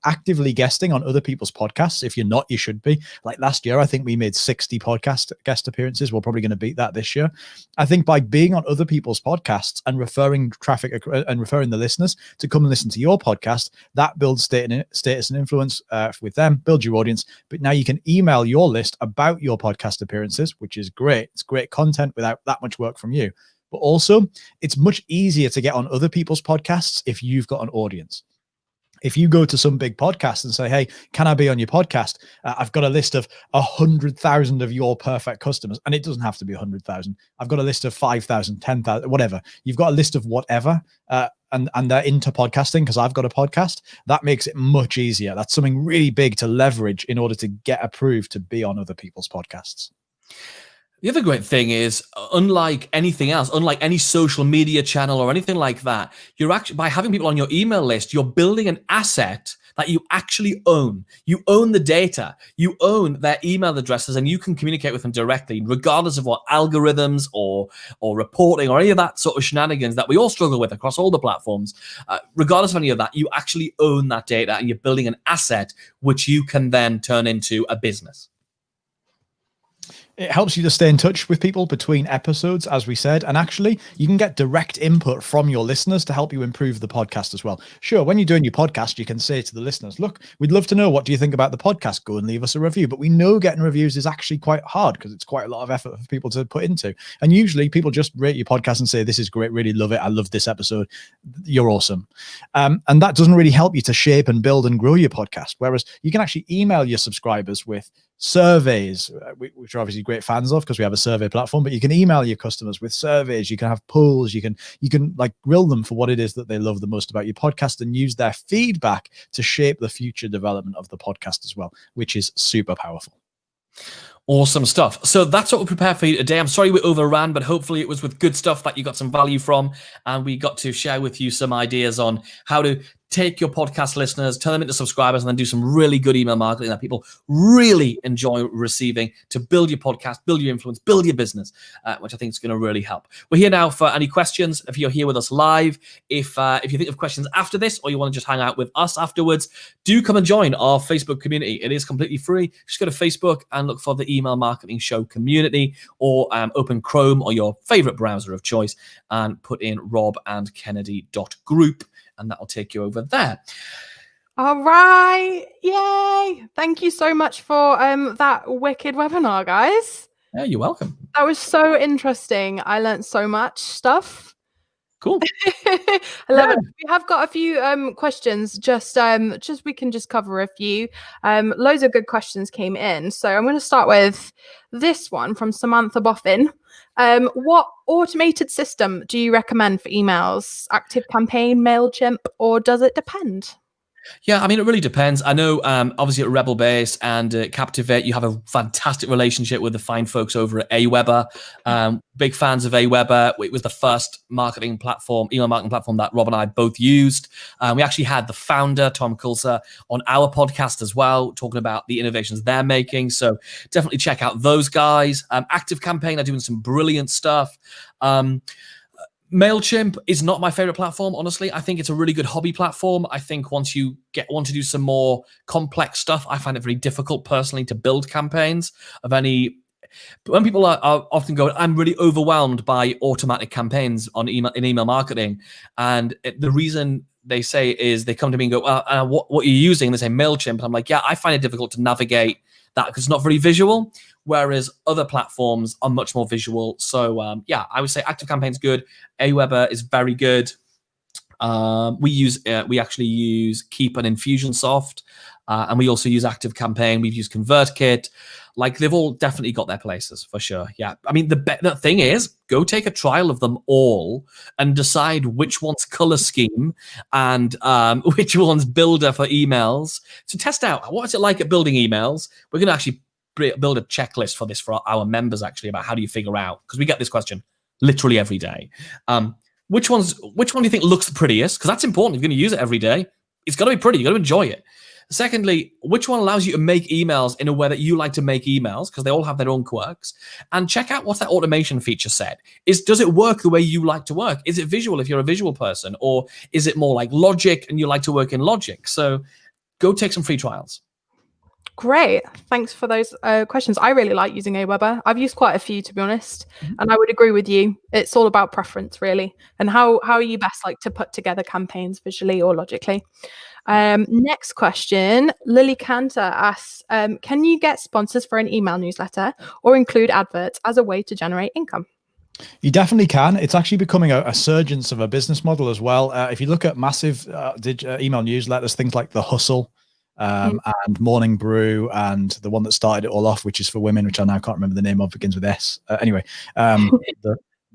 actively guesting on other people's podcasts, if you're not, you should be. Like last year, I think we made 60 podcast guest appearances. We're probably going to beat that this year. I think by being on other people's podcasts and referring traffic and referring the listeners to come and listen to your podcast, that builds status and influence with them, build your audience. But now you can email your list about your podcast appearances, which is great. It's great content without that much work from you. But also, it's much easier to get on other people's podcasts if you've got an audience. If you go to some big podcast and say, hey, can I be on your podcast? I've got a list of 100,000 of your perfect customers. And it doesn't have to be 100,000. I've got a list of 5,000, 10,000, whatever. You've got a list of whatever. And they're into podcasting because I've got a podcast. That makes it much easier. That's something really big to leverage in order to get approved to be on other people's podcasts. The other great thing is, unlike anything else, unlike any social media channel or anything like that, you're actually, by having people on your email list, you're building an asset that you actually own. You own the data, you own their email addresses, and you can communicate with them directly, regardless of what algorithms or reporting or any of that sort of shenanigans that we all struggle with across all the platforms. Regardless of any of that, you actually own that data and you're building an asset which you can then turn into a business. It helps you to stay in touch with people between episodes, as we said. And actually, you can get direct input from your listeners to help you improve the podcast as well. Sure, when you're doing your podcast, you can say to the listeners, look, we'd love to know, what do you think about the podcast? Go and leave us a review. But we know getting reviews is actually quite hard because it's quite a lot of effort for people to put into. And usually people just rate your podcast and say, this is great, really love it. I love this episode. You're awesome. And that doesn't really help you to shape and build and grow your podcast. Whereas you can actually email your subscribers with surveys, which are obviously great fans of because we have a survey platform, but you can email your customers with surveys. You can have polls. You can like grill them for what it is that they love the most about your podcast and use their feedback to shape the future development of the podcast as well, which is super powerful. Awesome stuff. So that's what we prepared for you today. I'm sorry we overran, but hopefully it was with good stuff that you got some value from, and we got to share with you some ideas on how to take your podcast listeners, turn them into subscribers, and then do some really good email marketing that people really enjoy receiving to build your podcast, build your influence, build your business, which I think is going to really help. We're here now for any questions. If you're here with us live, if you think of questions after this, or you want to just hang out with us afterwards, do come and join our Facebook community. It is completely free. Just go to Facebook and look for the Email Marketing Show community, or open Chrome or your favorite browser of choice and put in robandkennedy.group. And that'll take you over there. All right. Yay. Thank you so much for that wicked webinar, guys. Yeah, you're welcome. That was so interesting. I learned so much stuff. Cool. I love it. We have got a few questions. Just we can just cover a few. Loads of good questions came in. So I'm going to start with this one from Samantha Boffin. What automated system do you recommend for emails? ActiveCampaign, MailChimp, or does it depend? Yeah, I mean, it really depends. I know, obviously, at Rebel Base and Captivate, you have a fantastic relationship with the fine folks over at Aweber. Big fans of Aweber. It was the first email marketing platform that Rob and I both used. We actually had the founder, Tom Kulsa, on our podcast as well, talking about the innovations they're making. So definitely check out those guys. ActiveCampaign are doing some brilliant stuff. MailChimp is not my favorite platform, honestly. I think it's a really good hobby platform. I think once you want to do some more complex stuff, I find it very difficult personally to build campaigns of any. But when people are often going, I'm really overwhelmed by automatic campaigns in email marketing. And the reason they say is they come to me and go, what are you using? And they say MailChimp. And I'm like, yeah, I find it difficult to navigate that because it's not very visual. Whereas other platforms are much more visual. So yeah, I would say ActiveCampaign's good. Aweber is very good. We actually use Keep and Infusionsoft, and we also use ActiveCampaign. We've used ConvertKit. Like they've all definitely got their places for sure. Yeah, I mean the thing is, go take a trial of them all and decide which one's color scheme and which one's builder for emails. So test out what is it like at building emails. We're going to actually build a checklist for this for our members actually about how do you figure out, because we get this question literally every day. Which one do you think looks the prettiest? Because that's important. If you're going to use it every day, it's got to be pretty. You got to enjoy it. Secondly, which one allows you to make emails in a way that you like to make emails? Because they all have their own quirks. And check out what that automation feature said. Does it work the way you like to work? Is it visual if you're a visual person? Or is it more like Logic and you like to work in Logic? So go take some free trials. Great. Thanks for those questions. I really like using Aweber. I've used quite a few, to be honest. And I would agree with you. It's all about preference, really. And how you best like to put together campaigns visually or logically. Next question. Lily Cantor asks, can you get sponsors for an email newsletter or include adverts as a way to generate income? You definitely can. It's actually becoming a surgence of a business model as well. If you look at massive email newsletters, things like The Hustle, and Morning Brew, and the one that started it all off, which is for women, which I now can't remember the name of, begins with S. Anyway,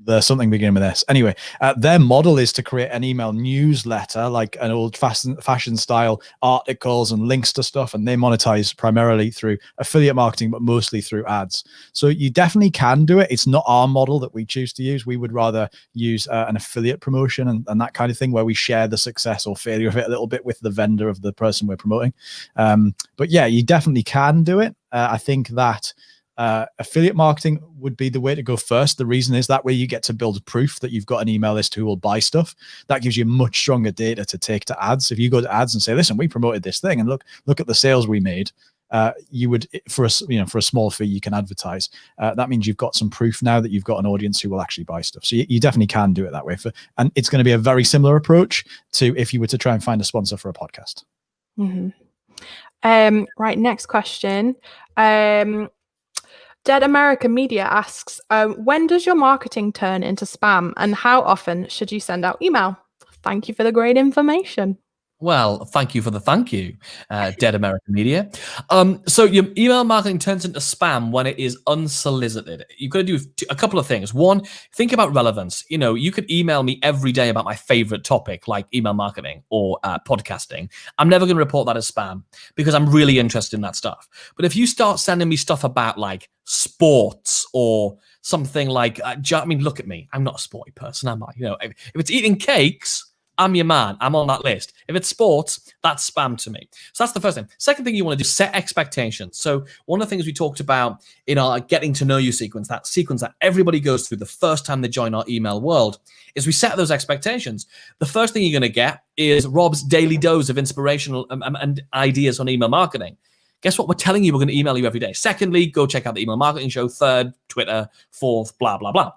the something beginning with S. Anyway, their model is to create an email newsletter, like an old fashion style articles and links to stuff, and they monetize primarily through affiliate marketing, but mostly through ads. So you definitely can do it. It's not our model that we choose to use. We would rather use an affiliate promotion and that kind of thing, where we share the success or failure of it a little bit with the vendor of the person we're promoting. But yeah, you definitely can do it. I think that affiliate marketing would be the way to go first. The reason is that way you get to build proof that you've got an email list who will buy stuff. That gives you much stronger data to take to ads. If you go to ads and say, listen, we promoted this thing and look at the sales we made, you would, for a small fee, you can advertise. That means you've got some proof now that you've got an audience who will actually buy stuff. So you definitely can do it that way. And it's going to be a very similar approach to if you were to try and find a sponsor for a podcast. Right, next question. Dead America Media asks, when does your marketing turn into spam and how often should you send out email? Thank you for the great information. Well, thank you for the thank you, Dead American Media. So your email marketing turns into spam when it is unsolicited. You've got to do a couple of things. One, think about relevance. You could email me every day about my favorite topic, like email marketing or podcasting. I'm never going to report that as spam because I'm really interested in that stuff. But if you start sending me stuff about like sports or something like, look at me. I'm not a sporty person, am I? If it's eating cakes, I'm your man. I'm on that list. If it's sports, that's spam to me. So that's the first thing. Second thing you want to do, set expectations. So one of the things we talked about in our getting to know you sequence, that sequence that everybody goes through the first time they join our email world, is we set those expectations. The first thing you're going to get is Rob's daily dose of inspirational and ideas on email marketing. Guess what? We're telling you we're going to email you every day. Secondly, go check out the Email Marketing Show. Third, Twitter. Fourth, blah, blah, blah.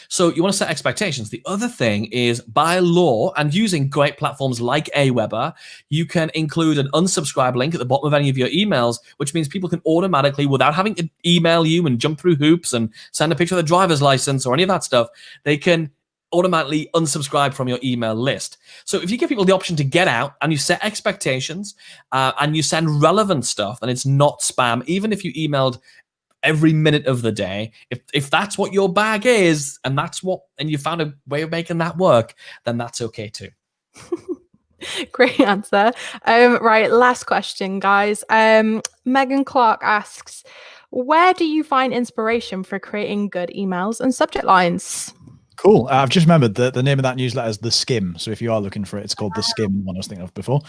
So you want to set expectations. The other thing is, by law, and using great platforms like Aweber, you can include an unsubscribe link at the bottom of any of your emails, which means people can automatically, without having to email you and jump through hoops and send a picture of their driver's license or any of that stuff, they can automatically unsubscribe from your email list. So if you give people the option to get out and you set expectations and you send relevant stuff, then it's not spam, even if you emailed every minute of the day. If that's what your bag is, and you found a way of making that work, then that's okay too. Great answer. Right, last question, guys. Megan Clark asks, where do you find inspiration for creating good emails and subject lines? Cool. I've just remembered that the name of that newsletter is The Skim. So if you are looking for it, it's called The Skim, one I was thinking of before.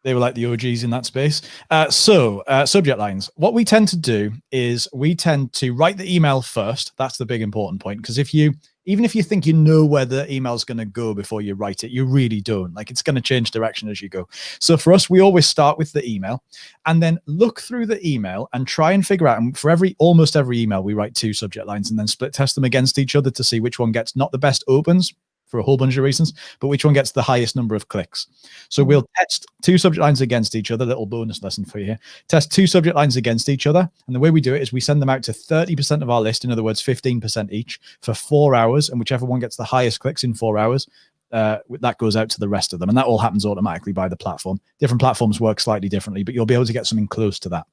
They were like the OGs in that space. Subject lines. What we tend to do is we tend to write the email first. That's the big important point. Because even if you think you know where the email is going to go before you write it, you really don't. Like, it's going to change direction as you go. So for us, we always start with the email and then look through the email and try and figure out, and for almost every email, we write 2 subject lines and then split test them against each other to see which one gets not the best opens, for a whole bunch of reasons, but which one gets the highest number of clicks. So we'll test 2 subject lines against each other. Little bonus lesson for you here. Test 2 subject lines against each other. And the way we do it is we send them out to 30% of our list. In other words, 15% each for 4 hours. And whichever one gets the highest clicks in 4 hours, that goes out to the rest of them. And that all happens automatically by the platform. Different platforms work slightly differently, but you'll be able to get something close to that.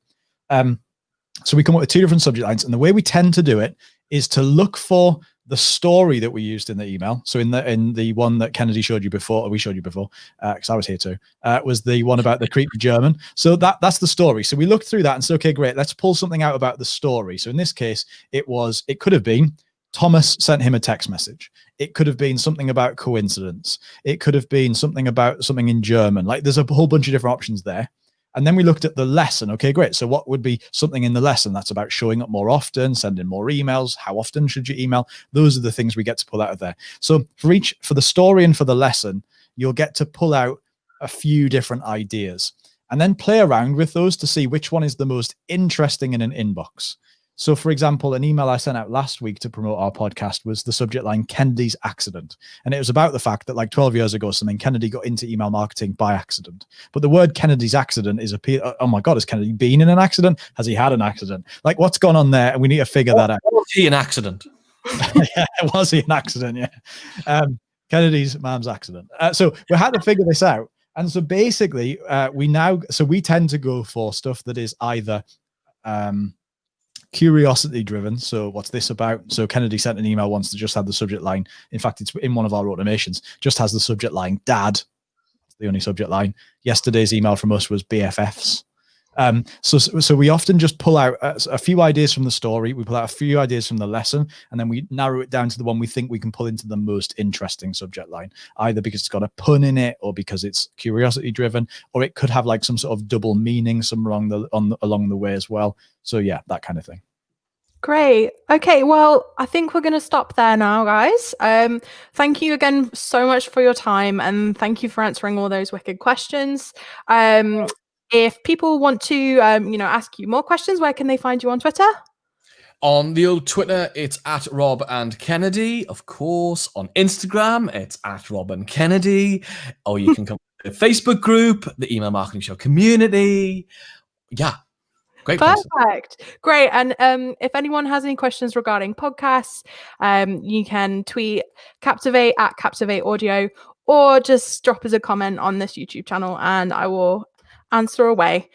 So we come up with 2 different subject lines. And the way we tend to do it is to look for the story that we used in the email. So in the one that Kennedy showed you before, or we showed you before, because I was here too, was the one about the creepy German. So that's the story. So we looked through that and said, okay, great, let's pull something out about the story. So in this case, it could have been Thomas sent him a text message. It could have been something about coincidence. It could have been something about something in German. Like, there's a whole bunch of different options there. And then we looked at the lesson. Okay, great. So what would be something in the lesson that's about showing up more often, sending more emails? How often should you email? Those are the things we get to pull out of there. So for the story and for the lesson, you'll get to pull out a few different ideas and then play around with those to see which one is the most interesting in an inbox. So, for example, an email I sent out last week to promote our podcast was the subject line Kennedy's accident. And it was about the fact that like 12 years ago, something, Kennedy got into email marketing by accident. But the word Kennedy's accident is oh my God, has Kennedy been in an accident? Has he had an accident? Like, what's gone on there? And we need to figure that out. Was he an accident? Yeah, was he an accident? Yeah. Kennedy's mom's accident. So we had to figure this out. And so basically, we tend to go for stuff that is either curiosity driven. So what's this about? So Kennedy sent an email once that just had the subject line. In fact, it's in one of our automations, just has the subject line Dad. That's the only subject line. Yesterday's email from us was BFFs. So we often just pull out a few ideas from the story. We pull out a few ideas from the lesson, and then we narrow it down to the one we think we can pull into the most interesting subject line, either because it's got a pun in it or because it's curiosity driven, or it could have like some sort of double meaning somewhere along the way as well. So yeah, that kind of thing. Great. Okay, well, I think we're going to stop there now, guys. Thank you again so much for your time, and thank you for answering all those wicked questions. If people want to, ask you more questions, where can they find you on Twitter? On the old Twitter, it's at Rob and Kennedy. Of course, on Instagram, it's at Rob and Kennedy. Or you can come to the Facebook group, the Email Marketing Show community. Yeah. Great. Perfect. Great. And if anyone has any questions regarding podcasts, you can tweet Captivate at Captivate Audio, or just drop us a comment on this YouTube channel and I will answer away.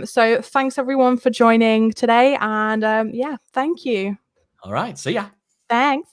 So thanks everyone for joining today. And thank you. All right. See ya. Thanks.